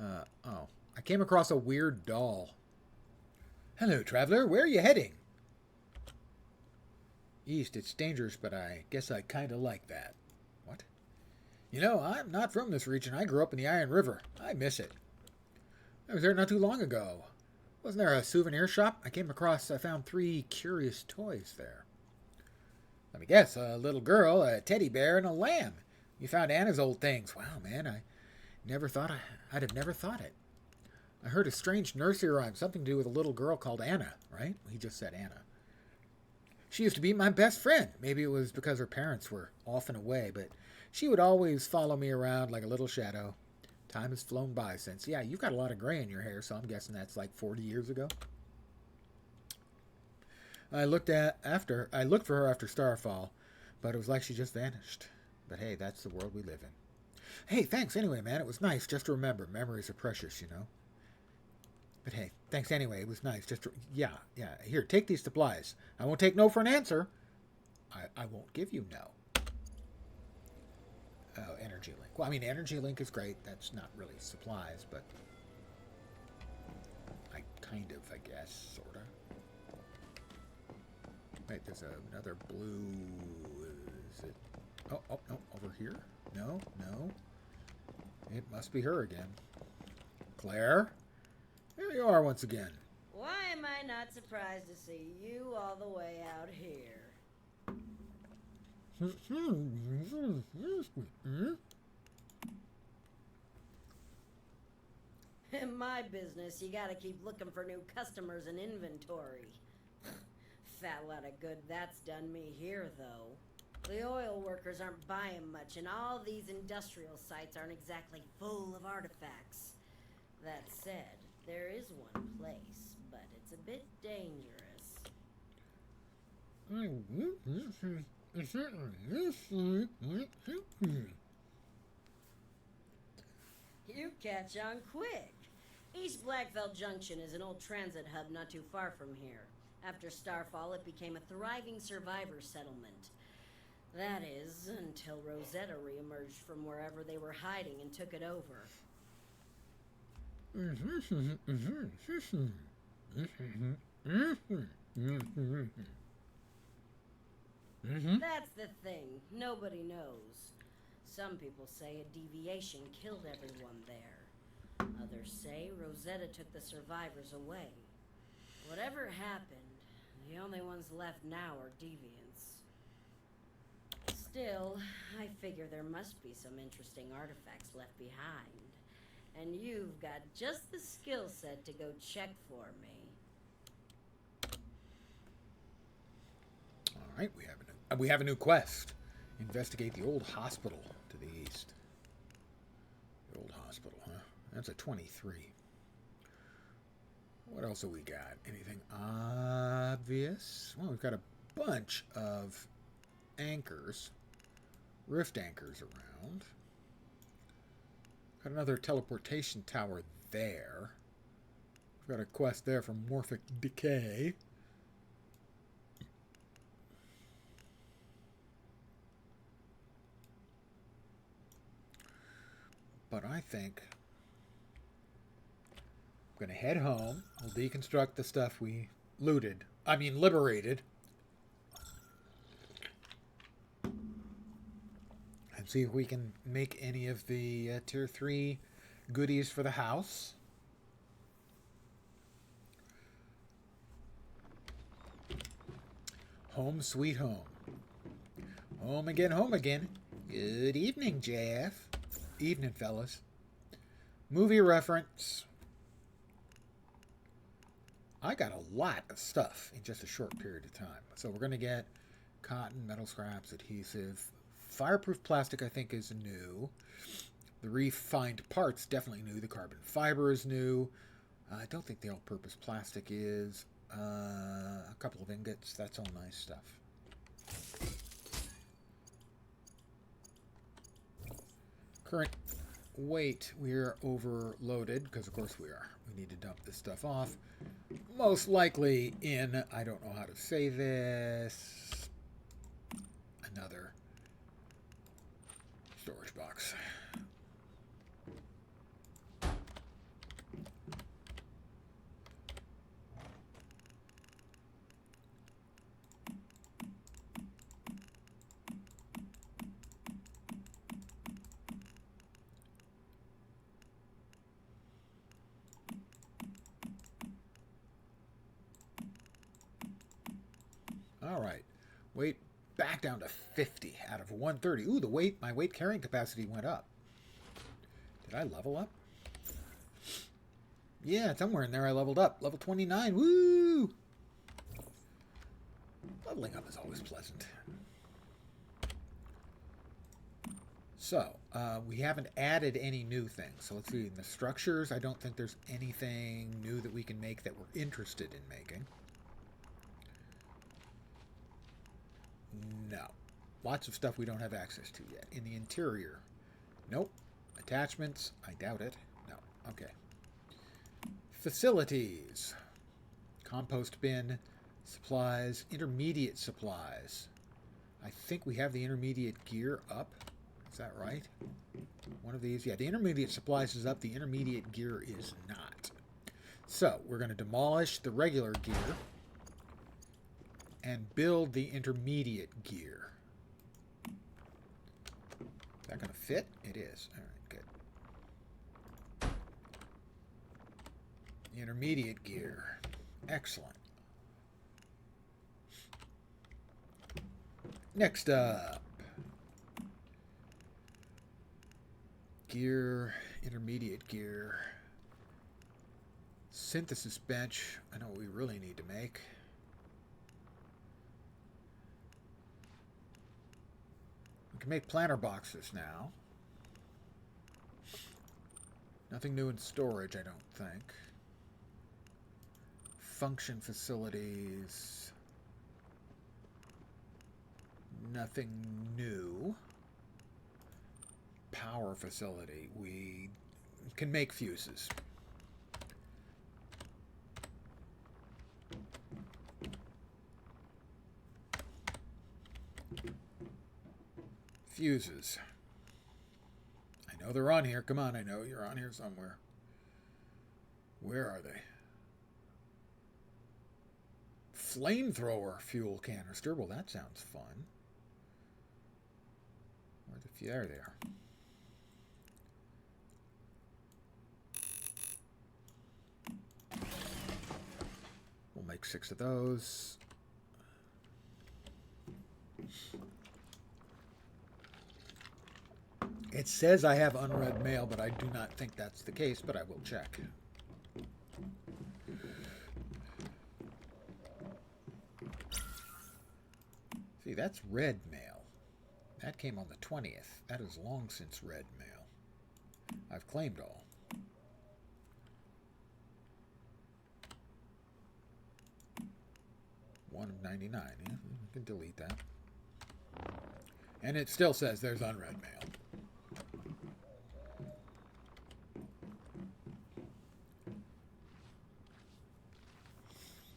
Oh. I came across a weird doll. Hello, traveler. Where are you heading? East. It's dangerous, but I guess I kind of like that. What? You know, I'm not from this region. I grew up in the Iron River. I miss it. I was there not too long ago. Wasn't there a souvenir shop? I found 3 curious toys there. Let me guess. A little girl, a teddy bear, and a lamb. You found Anna's old things. Wow, man, I'd have never thought it. I heard a strange nursery rhyme, something to do with a little girl called Anna, right? He just said Anna. She used to be my best friend. Maybe it was because her parents were off and away, but she would always follow me around like a little shadow. Time has flown by since. Yeah, you've got a lot of gray in your hair, so I'm guessing that's like 40 years ago. I looked for her after Starfall, but it was like she just vanished. But hey, that's the world we live in. Hey, thanks anyway, man. It was nice. Just to remember, memories are precious, you know. But hey, thanks anyway. It was nice. Yeah. Here, take these supplies. I won't take no for an answer. I won't give you no. Oh, energy. energy link. Well, I mean, energy link is great. That's not really supplies, but I kind of, I guess, sort of. Wait, there's another blue. Is it? Oh, no, over here? No. It must be her again. Claire? There you are once again. Why am I not surprised to see you all the way out here? In my business, you gotta keep looking for new customers and inventory. Fat lot of good that's done me here, though. The oil workers aren't buying much, and all these industrial sites aren't exactly full of artifacts. That said, there is one place, but it's a bit dangerous. You catch on quick. East Blackfell Junction is an old transit hub not too far from here. After Starfall, it became a thriving survivor settlement. That is, until Rosetta reemerged from wherever they were hiding and took it over. That's the thing. Nobody knows. Some people say a deviation killed everyone there. Others say Rosetta took the survivors away. Whatever happened, the only ones left now are deviants. Still, I figure there must be some interesting artifacts left behind. And you've got just the skill set to go check for me. All right, we have a new quest. Investigate the old hospital to the east. The old hospital, huh? That's a 23. What else have we got? Anything obvious? Well, we've got a bunch of anchors, rift anchors around. Got another teleportation tower there. We've got a quest there for Morphic Decay. But I think I'm going to head home. We'll deconstruct the stuff we looted. I mean, liberated. And see if we can make any of the tier 3 goodies for the house. Home sweet home. Home again, home again. Good evening, JF. Evening, fellas. Movie reference. I got a lot of stuff in just a short period of time. So we're going to get cotton, metal scraps, adhesive. Fireproof plastic, I think, is new. The refined parts, definitely new. The carbon fiber is new. I don't think the all-purpose plastic is. A couple of ingots. That's all nice stuff. Current weight, we're overloaded, because of course we are. We need to dump this stuff off. Most likely in, I don't know how to say this, another storage box. All right, weight back down to 50 out of 130. Ooh, my weight carrying capacity went up. Did I level up? Yeah, somewhere in there I leveled up. Level 29, woo! Leveling up is always pleasant. So, we haven't added any new things. So let's see, in the structures, I don't think there's anything new that we can make that we're interested in making. No. Lots of stuff we don't have access to yet. In the interior, nope. Attachments, I doubt it. No. Okay. Facilities. Compost bin, supplies, intermediate supplies. I think we have the intermediate gear up. Is that right? One of these? Yeah, the intermediate supplies is up. The intermediate gear is not. So, we're going to demolish the regular gear and build the intermediate gear. Is that going to fit? It is. All right, good. The intermediate gear. Excellent. Next up. Gear, intermediate gear. Synthesis bench. I know what we really need to make. We can make planter boxes now. Nothing new in storage, I don't think. Function facilities. Nothing new. Power facility. We can make fuses. Fuses. I know they're on here. Come on, I know you're on here somewhere. Where are they? Flamethrower fuel canister. Well, that sounds fun. Where's the few? There they are. We'll make 6 of those. It says I have unread mail, but I do not think that's the case, but I will check. See, that's red mail. That came on the 20th. That is long since red mail. I've claimed all. One of 99. Yeah, we can delete that. And it still says there's unread mail.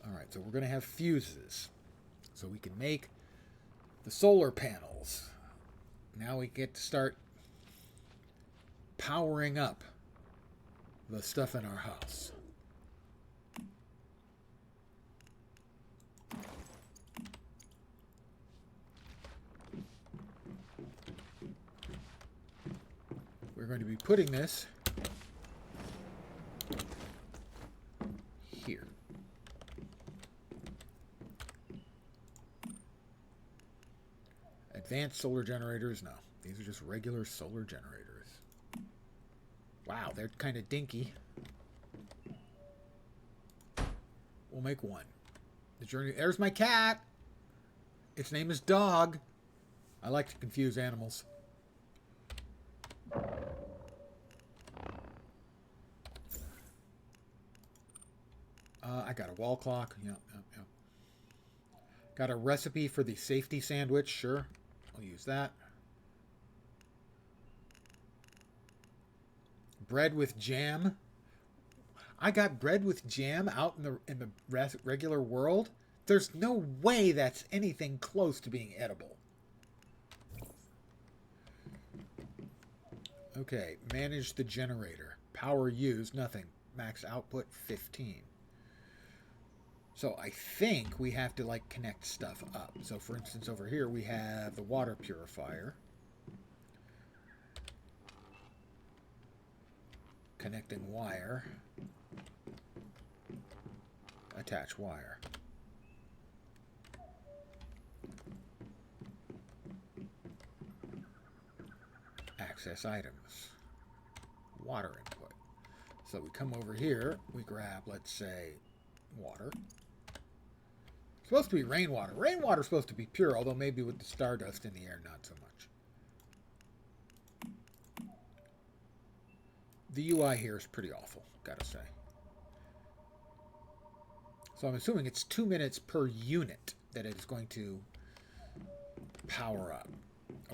Alright, so we're going to have fuses. So we can make the solar panels. Now we get to start powering up the stuff in our house. We're going to be putting this here. Advanced solar generators? No. These are just regular solar generators. Wow, they're kind of dinky. We'll make one. The journey. There's my cat. Its name is Dog. I like to confuse animals. I got a wall clock. Yep. Got a recipe for the safety sandwich. Sure. I'll use that. Bread with jam. I got bread with jam out in the regular world. There's no way that's anything close to being edible. Okay, manage the generator. Power used, nothing. Max output, 15. So I think we have to, like, connect stuff up. So, for instance, over here we have the water purifier. Connecting wire. Attach wire. Access items. Water input. So we come over here, we grab, let's say, water. It's supposed to be rainwater. Rainwater's supposed to be pure, although maybe with the stardust in the air, not so much. The UI here is pretty awful, gotta say. So I'm assuming it's 2 minutes per unit that it's going to power up,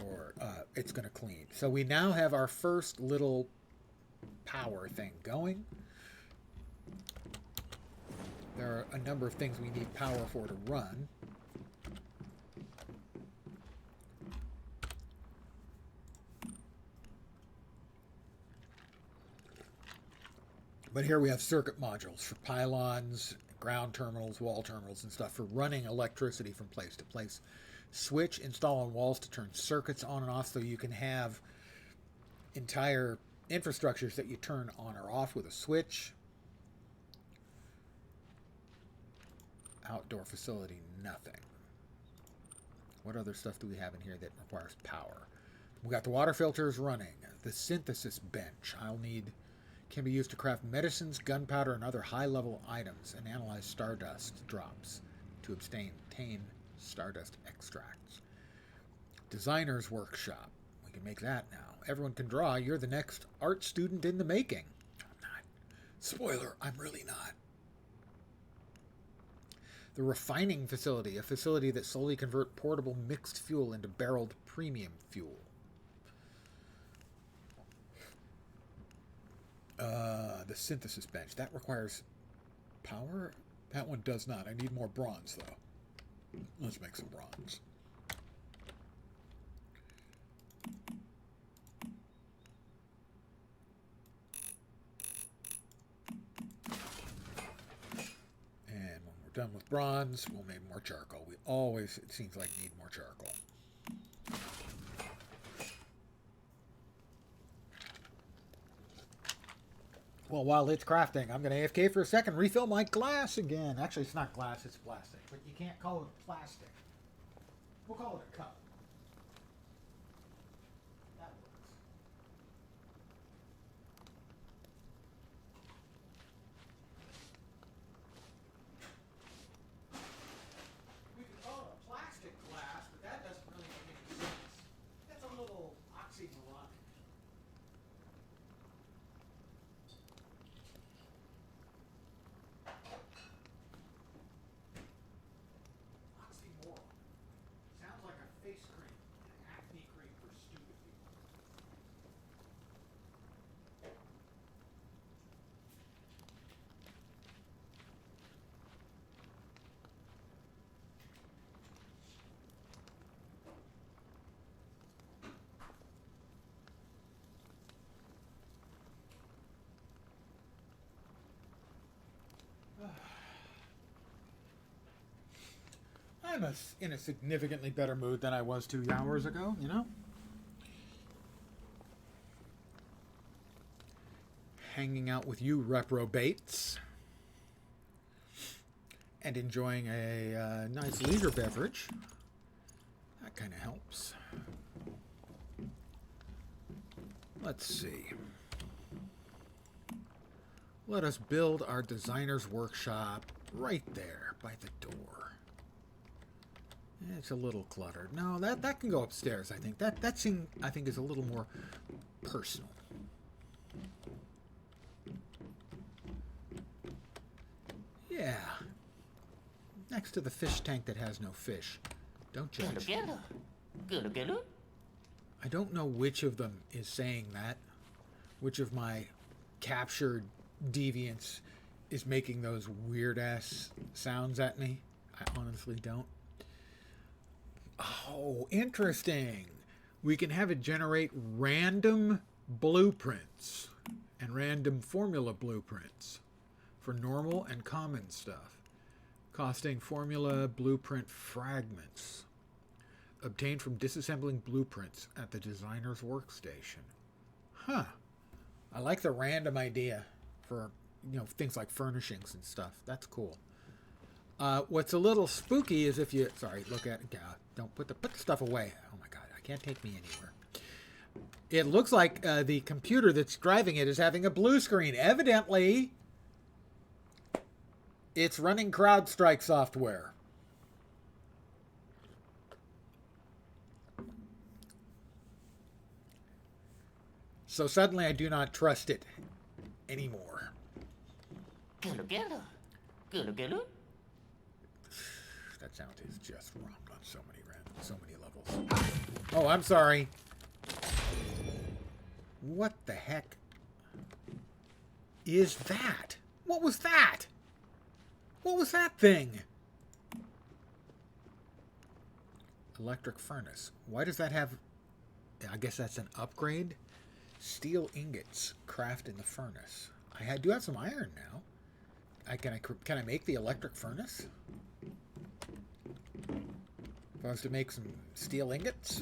or it's going to clean. So we now have our first little power thing going. There are a number of things we need power for to run. But here we have circuit modules for pylons, ground terminals, wall terminals, and stuff for running electricity from place to place. Switch install on walls to turn circuits on and off, so you can have entire infrastructures that you turn on or off with a switch. Outdoor facility, nothing. What other stuff do we have in here that requires power? We got the water filters running. The synthesis bench can be used to craft medicines, gunpowder, and other high-level items, and analyze stardust drops to obtain stardust extracts. Designer's workshop. We can make that now. Everyone can draw. You're the next art student in the making. I'm not. Spoiler, I'm really not. The refining facility, a facility that solely converts portable mixed fuel into barreled premium fuel. The synthesis bench. That requires power? That one does not. I need more bronze, though. Let's make some bronze. And when we're done with bronze, we'll make more charcoal. We always, it seems like, need more charcoal. Well, while it's crafting, I'm going to AFK for a second, refill my glass again. Actually, it's not glass, it's plastic. But you can't call it plastic. We'll call it a cup. That works. We can call it a plastic glass, but that doesn't really make any sense. That's a little oxymoronic. Oxymoron. Sounds like a face cream, an acne cream for stupid people. I'm in a significantly better mood than I was 2 hours ago, you know? Hanging out with you reprobates. And enjoying a nice leisure beverage. That kind of helps. Let's see. Let us build our designer's workshop right there by the door. It's a little cluttered. No, that can go upstairs, I think. That scene, I think, is a little more personal. Yeah. Next to the fish tank that has no fish. Don't judge. I don't know which of them is saying that. Which of my captured deviants is making those weird-ass sounds at me. I honestly don't. Oh, interesting. We can have it generate random blueprints and random formula blueprints for normal and common stuff, costing formula blueprint fragments obtained from disassembling blueprints at the designer's workstation. Huh. I like the random idea for, things like furnishings and stuff. That's cool. What's a little spooky is if you... Sorry, look at... don't put the stuff away. Oh my god, I can't take me anywhere. It looks like the computer that's driving it is having a blue screen. Evidently, it's running CrowdStrike software. So suddenly I do not trust it anymore. That sound is just wrong on so many levels. Oh, I'm sorry. What the heck is that? What was that? What was that thing? Electric furnace. Why does that have... I guess that's an upgrade? Steel ingots craft in the furnace. do have some iron now. Can I make the electric furnace? If I was to make some steel ingots.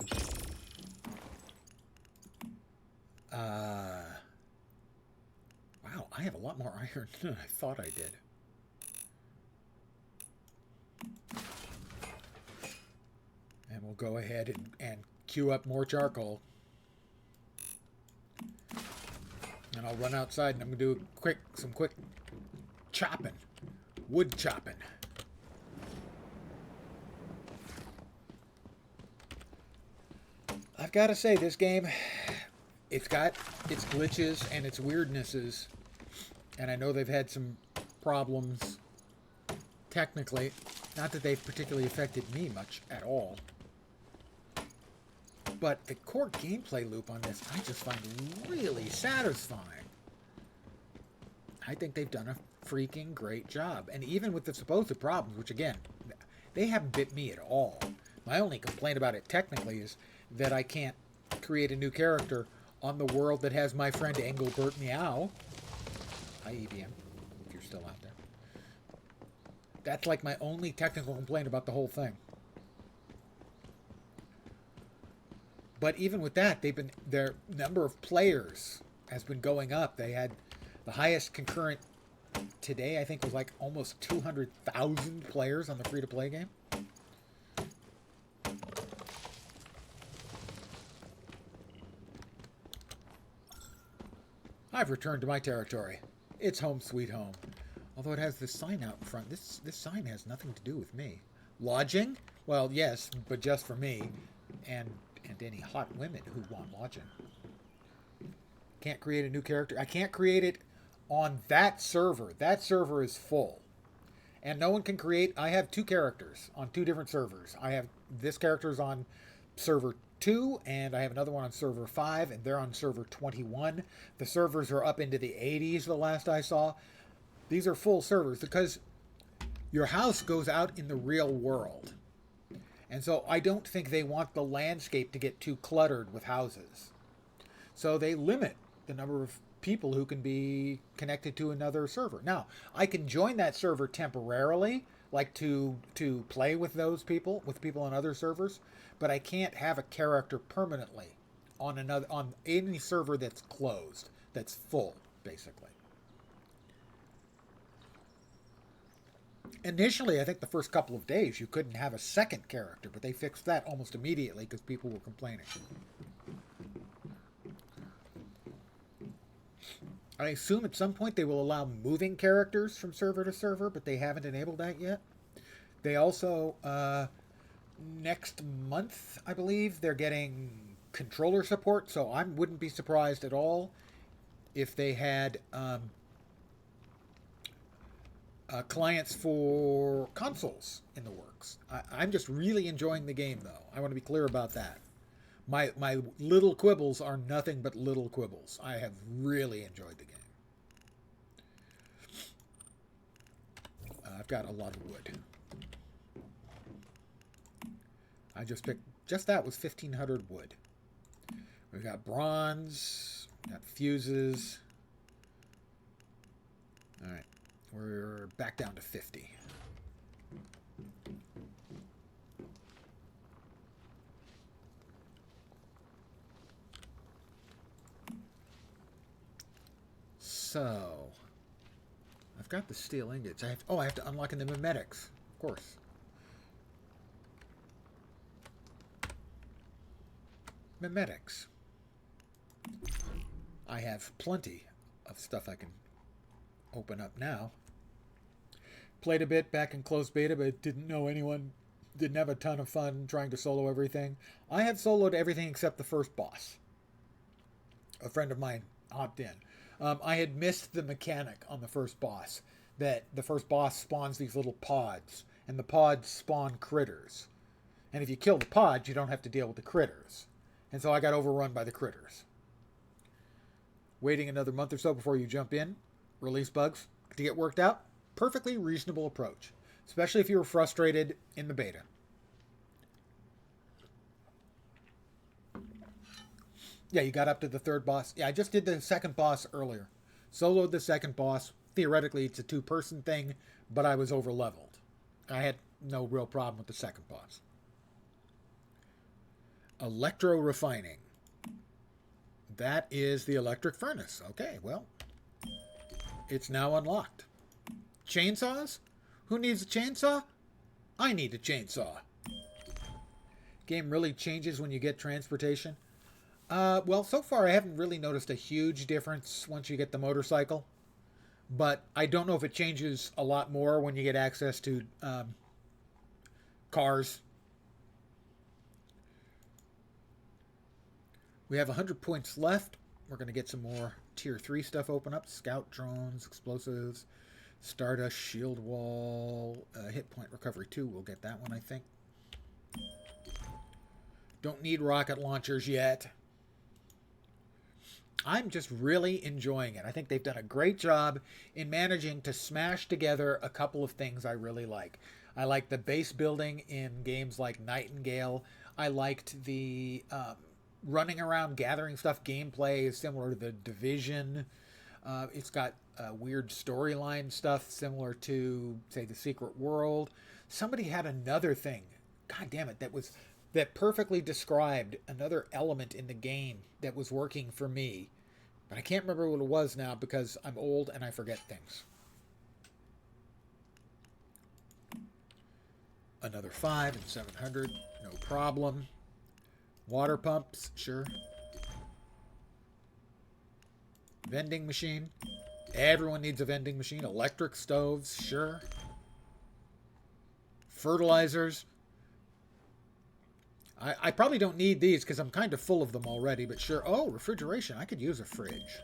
Wow, I have a lot more iron than I thought I did. And we'll go ahead and queue up more charcoal. And I'll run outside and I'm going to do some quick chopping. Wood chopping. I've got to say, this game, it's got its glitches and its weirdnesses. And I know they've had some problems technically. Not that they've particularly affected me much at all. But the core gameplay loop on this, I just find really satisfying. I think they've done a freaking great job. And even with the supposed problems, which again, they haven't bit me at all. My only complaint about it technically is that I can't create a new character on the world that has my friend Engelbert Meow. Hi, EVM, if you're still out there. That's like my only technical complaint about the whole thing. But even with that, their number of players has been going up. They had the highest concurrent today, I think, was like almost 200,000 players on the free-to-play game. I've returned to my territory. It's home sweet home. Although it has this sign out in front. This sign has nothing to do with me. Lodging? Well, yes, but just for me. And any hot women who want lodging. Can't create a new character. I can't create it on that server. That server is full. And no one can create... I have 2 characters on 2 different servers. I have... This character's on server 2, and I have another one on server 5, and they're on server 21. The servers are up into the 80s the last I saw. These are full servers because your house goes out in the real world. And so I don't think they want the landscape to get too cluttered with houses. So they limit the number of people who can be connected to another server. Now, I can join that server temporarily, like to play with those people, with people on other servers, but I can't have a character permanently on any server that's closed, that's full, basically. Initially, I think the first couple of days, you couldn't have a second character, but they fixed that almost immediately because people were complaining. I assume at some point they will allow moving characters from server to server, but they haven't enabled that yet. They also, next month, I believe, they're getting controller support, so I wouldn't be surprised at all if they had... clients for consoles in the works. I'm just really enjoying the game, though. I want to be clear about that. My little quibbles are nothing but little quibbles. I have really enjoyed the game. I've got a lot of wood. I just picked... Just that was 1,500 wood. We've got bronze, got fuses. All right. We're back down to 50. So, I've got the steel ingots. I have to unlock in the mimetics, of course. Mimetics. I have plenty of stuff I can open up now. Played a bit back in closed beta, but didn't have a ton of fun trying to solo everything. I have soloed everything except the first boss. A friend of mine hopped in. I had missed the mechanic on the first boss, that the first boss spawns these little pods, and the pods spawn critters. And if you kill the pods, you don't have to deal with the critters. And so I got overrun by the critters. Waiting another month or so before you jump in, release bugs to get worked out. Perfectly reasonable approach, especially if you were frustrated in the beta. Yeah, you got up to the third boss. Yeah, I just did the second boss earlier. Soloed the second boss. Theoretically, it's a two-person thing, but I was over-leveled. I had no real problem with the second boss. Electro refining. That is the electric furnace. Okay, well, it's now unlocked. Chainsaws? Who needs a chainsaw? I need a chainsaw. Game really changes when you get transportation. Well, so far I haven't really noticed a huge difference once you get the motorcycle. But I don't know if it changes a lot more when you get access to cars. We have 100 points left. We're going to get some more Tier 3 stuff open up. Scout drones, explosives, Stardust, shield wall, hit point recovery 2. We'll get that one, I think. Don't need rocket launchers yet. I'm just really enjoying it. I think they've done a great job in managing to smash together a couple of things I really like. I like the base building in games like Nightingale. I liked the running around gathering stuff gameplay is similar to The Division. It's got weird storyline stuff similar to, say, The Secret World. Somebody had another thing, god damn it, that perfectly described another element in the game that was working for me. But I can't remember what it was now because I'm old and I forget things. Another 5 and 700, no problem. Water pumps, sure. Vending machine. Everyone needs a vending machine. Electric stoves, sure. Fertilizers. I probably don't need these because I'm kind of full of them already, but sure. Oh, refrigeration. I could use a fridge.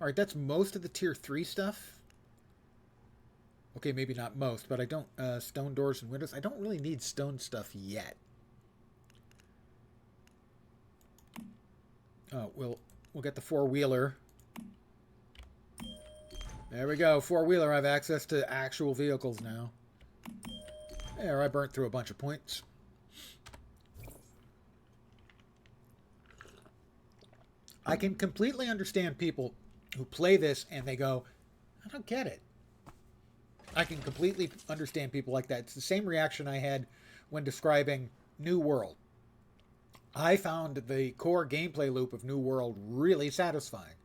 All right, that's most of the Tier 3 stuff. Okay, maybe not most, but I don't... stone doors and windows. I don't really need stone stuff yet. Oh, we'll get the four-wheeler. There we go. Four-wheeler. I have access to actual vehicles now. There, I burnt through a bunch of points. I can completely understand people who play this and they go, I don't get it. I can completely understand people like that. It's the same reaction I had when describing New World. I found the core gameplay loop of New World really satisfying.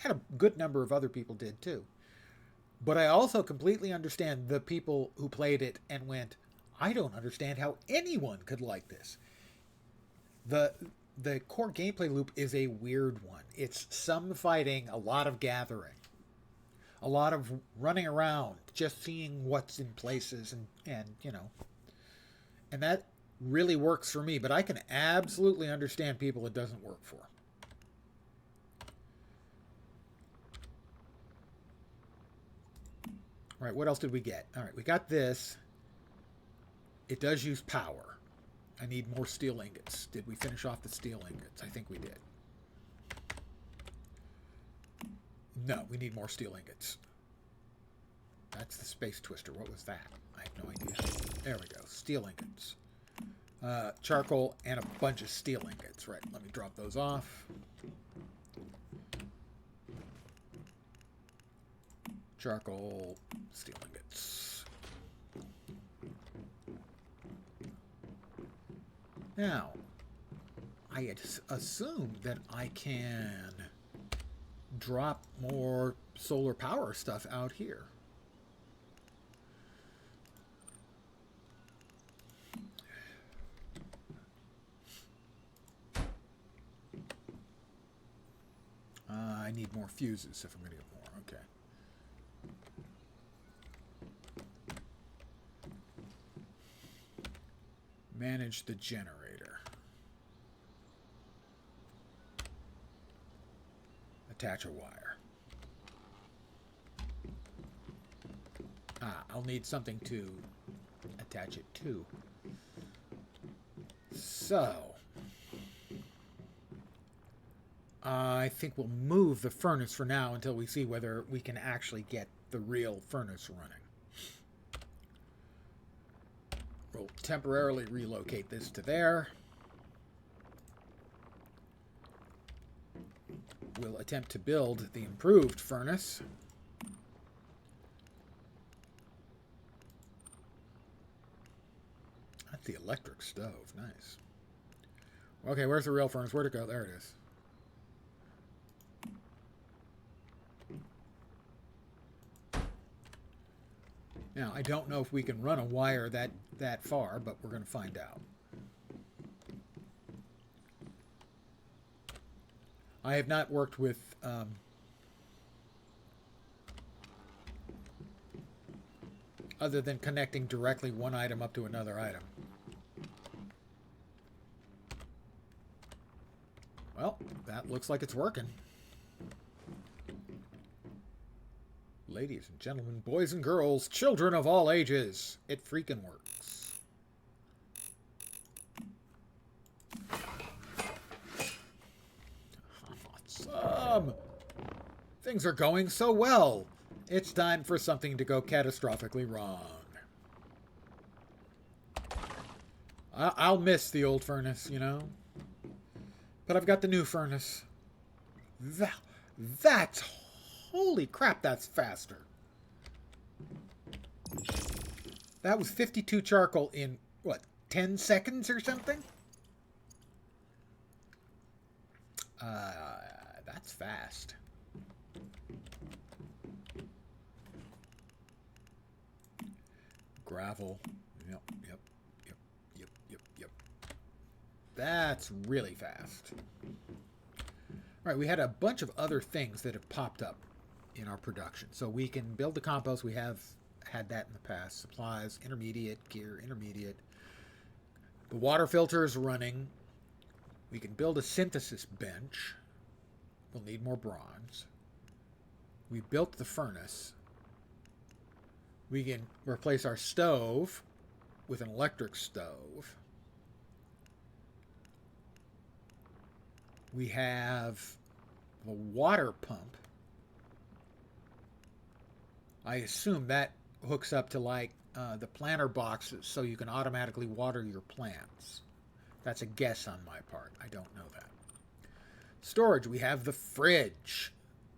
And a good number of other people did too. But I also completely understand the people who played it and went, I don't understand how anyone could like this. The core gameplay loop is a weird one. It's some fighting, a lot of gathering. A lot of running around, just seeing what's in places and you know. And that really works for me, but I can absolutely understand people it doesn't work for. All right, what else did we get? All right, we got this. It does use power. I need more steel ingots. Did we finish off the steel ingots? I think we did. No, we need more steel ingots. That's the space twister. What was that? I have no idea. There we go. Steel ingots. Charcoal and a bunch of steel ingots. Right, let me drop those off. Charcoal, steel ingots. Now, I had assumed that I can drop more solar power stuff out here. I need more fuses if I'm going to get more. Okay. Manage the generator. Attach a wire. I'll need something to attach it to. So, I think we'll move the furnace for now until we see whether we can actually get the real furnace running. We'll temporarily relocate this to there. will attempt to build the improved furnace. That's the electric stove. Nice. Okay, where's the real furnace? Where'd it go? There it is. Now, I don't know if we can run a wire that far, but we're going to find out. I have not worked with other than connecting directly one item up to another item. Well, that looks like it's working. Ladies and gentlemen, boys and girls, children of all ages, it freaking works. Awesome! Things are going so well. It's time for something to go catastrophically wrong. I'll miss the old furnace, you know. But I've got the new furnace. That's... Holy crap, that's faster. That was 52 charcoal in, what, 10 seconds or something? That's fast. Gravel. Yep. That's really fast. All right, we had a bunch of other things that have popped up in our production. So we can build the compost. We have had that in the past. Supplies, intermediate, gear, intermediate. The water filter is running. We can build a synthesis bench. We'll need more bronze. We built the furnace. We can replace our stove with an electric stove. We have the water pump. I assume that hooks up to like the planter boxes so you can automatically water your plants. That's a guess on my part. I don't know that. Storage, we have the fridge.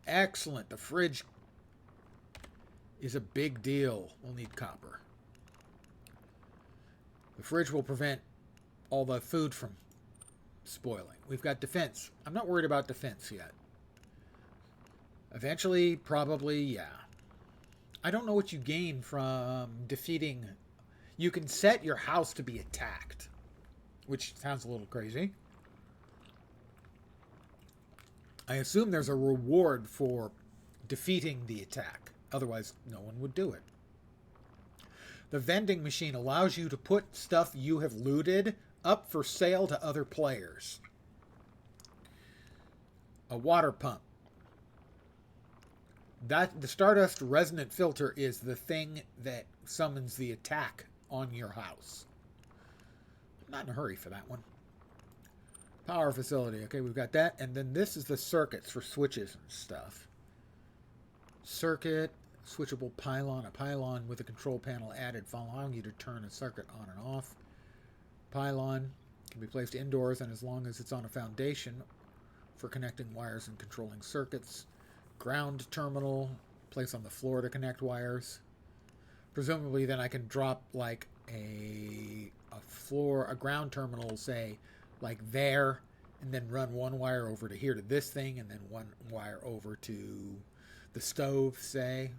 Excellent. The fridge is a big deal. We'll need copper. The fridge will prevent all the food from spoiling. We've got defense. I'm not worried about defense yet. Eventually, probably, yeah. I don't know what you gain from defeating... You can set your house to be attacked, which sounds a little crazy. I assume there's a reward for defeating the attack. Otherwise, no one would do it. The vending machine allows you to put stuff you have looted up for sale to other players. A water pump. The Stardust Resonant Filter is the thing that summons the attack on your house. I'm not in a hurry for that one. Power facility. Okay, we've got that. And then this is the circuits for switches and stuff. Circuit, switchable pylon. A pylon with a control panel added, allowing you to turn a circuit on and off. Pylon can be placed indoors and as long as it's on a foundation for connecting wires and controlling circuits. Ground terminal, place on the floor to connect wires. Presumably then I can drop like a ground terminal, say, like there, and then run one wire over to here to this thing, and then one wire over to the stove, say.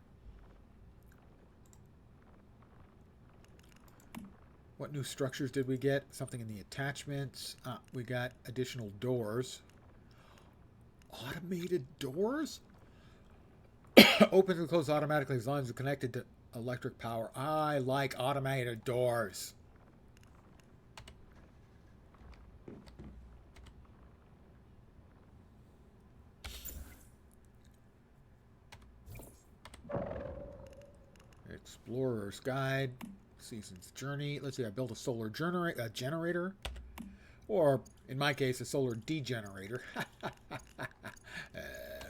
What new structures did we get? Something in the attachments. We got additional doors. Automated doors? Open and close automatically as long as it's connected to electric power. I like automated doors. Explorer's Guide, Season's Journey. Let's see, I built a solar generator. Or, in my case, a solar degenerator.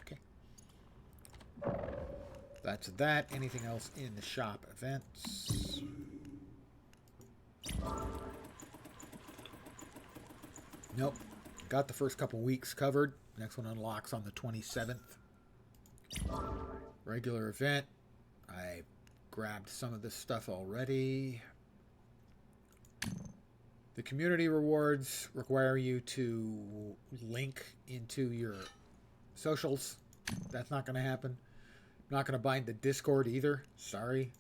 Okay. That's that. Anything else in the shop events? Nope. Got the first couple weeks covered. Next one unlocks on the 27th. Regular event. I grabbed some of this stuff already. The community rewards require you to link into your socials. That's not going to happen. I'm not going to bind the Discord either. Sorry.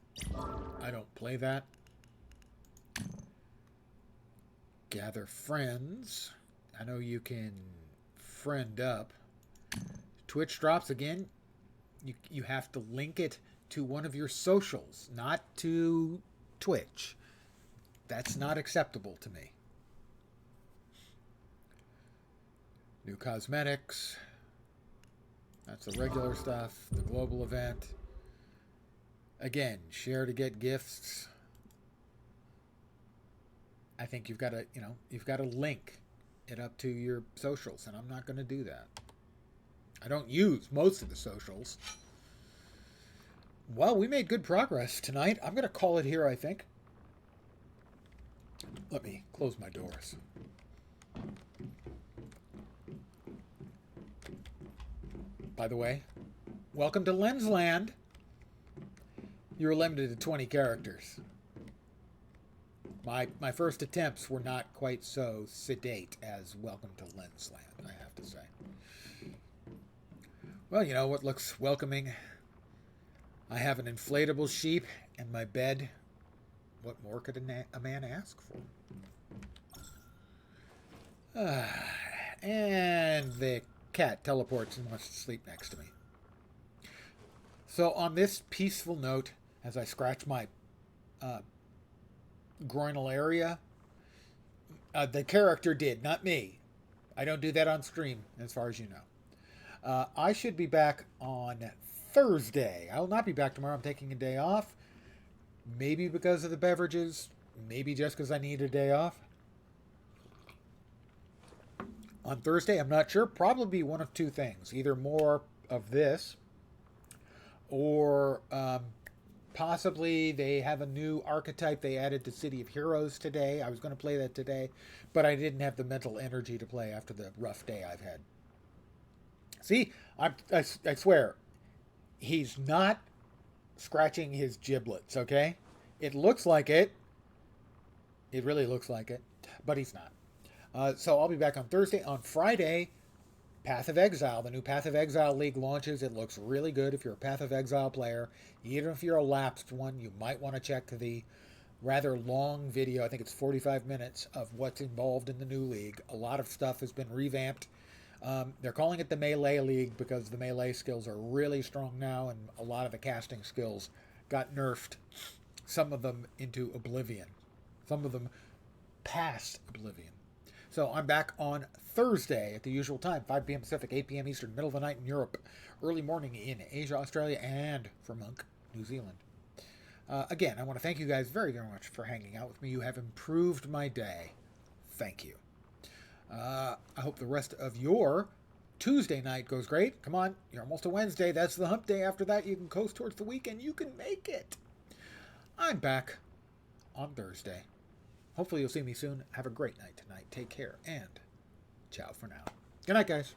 I don't play that. Gather friends. I know you can friend up. Twitch drops again. You have to link it to one of your socials, not to Twitch. That's not acceptable to me. New cosmetics. That's the regular stuff. The global event. Again, share to get gifts. I think you've got to link it up to your socials, and I'm not going to do that. I don't use most of the socials. Well, we made good progress tonight. I'm going to call it here, I think. Let me close my doors. By the way, welcome to Lensland. You're limited to 20 characters. My first attempts were not quite so sedate as Welcome to Lensland, I have to say. Well, you know what looks welcoming? I have an inflatable sheep and my bed. What more could a man ask for? And the cat teleports and wants to sleep next to me. So on this peaceful note, as I scratch my groinal area, the character did, not me. I don't do that on stream, as far as you know. I should be back on Thursday. I will not be back tomorrow. I'm taking a day off. Maybe because of the beverages. Maybe just because I need a day off. On Thursday, I'm not sure. Probably one of two things. Either more of this, or possibly they have a new archetype they added to City of Heroes today. I was going to play that today, but I didn't have the mental energy to play after the rough day I've had. See, I swear, he's not scratching his giblets, okay? It looks like it. It really looks like it, but he's not. So I'll be back on Thursday. On Friday, Path of Exile, the new Path of Exile League launches. It looks really good if you're a Path of Exile player. Even if you're a lapsed one, you might want to check the rather long video. I think it's 45 minutes of what's involved in the new league. A lot of stuff has been revamped. They're calling it the Melee League because the melee skills are really strong now, and a lot of the casting skills got nerfed. Some of them into oblivion. Some of them past oblivion. So I'm back on Thursday at the usual time, 5 p.m. Pacific, 8 p.m. Eastern, middle of the night in Europe, early morning in Asia, Australia, and for Monk, New Zealand. Again, I want to thank you guys very, very much for hanging out with me. You have improved my day. Thank you. I hope the rest of your Tuesday night goes great. Come on, you're almost to Wednesday. That's the hump day. After that, you can coast towards the weekend. You can make it. I'm back on Thursday. Hopefully you'll see me soon. Have a great night tonight. Take care, and ciao for now. Good night, guys.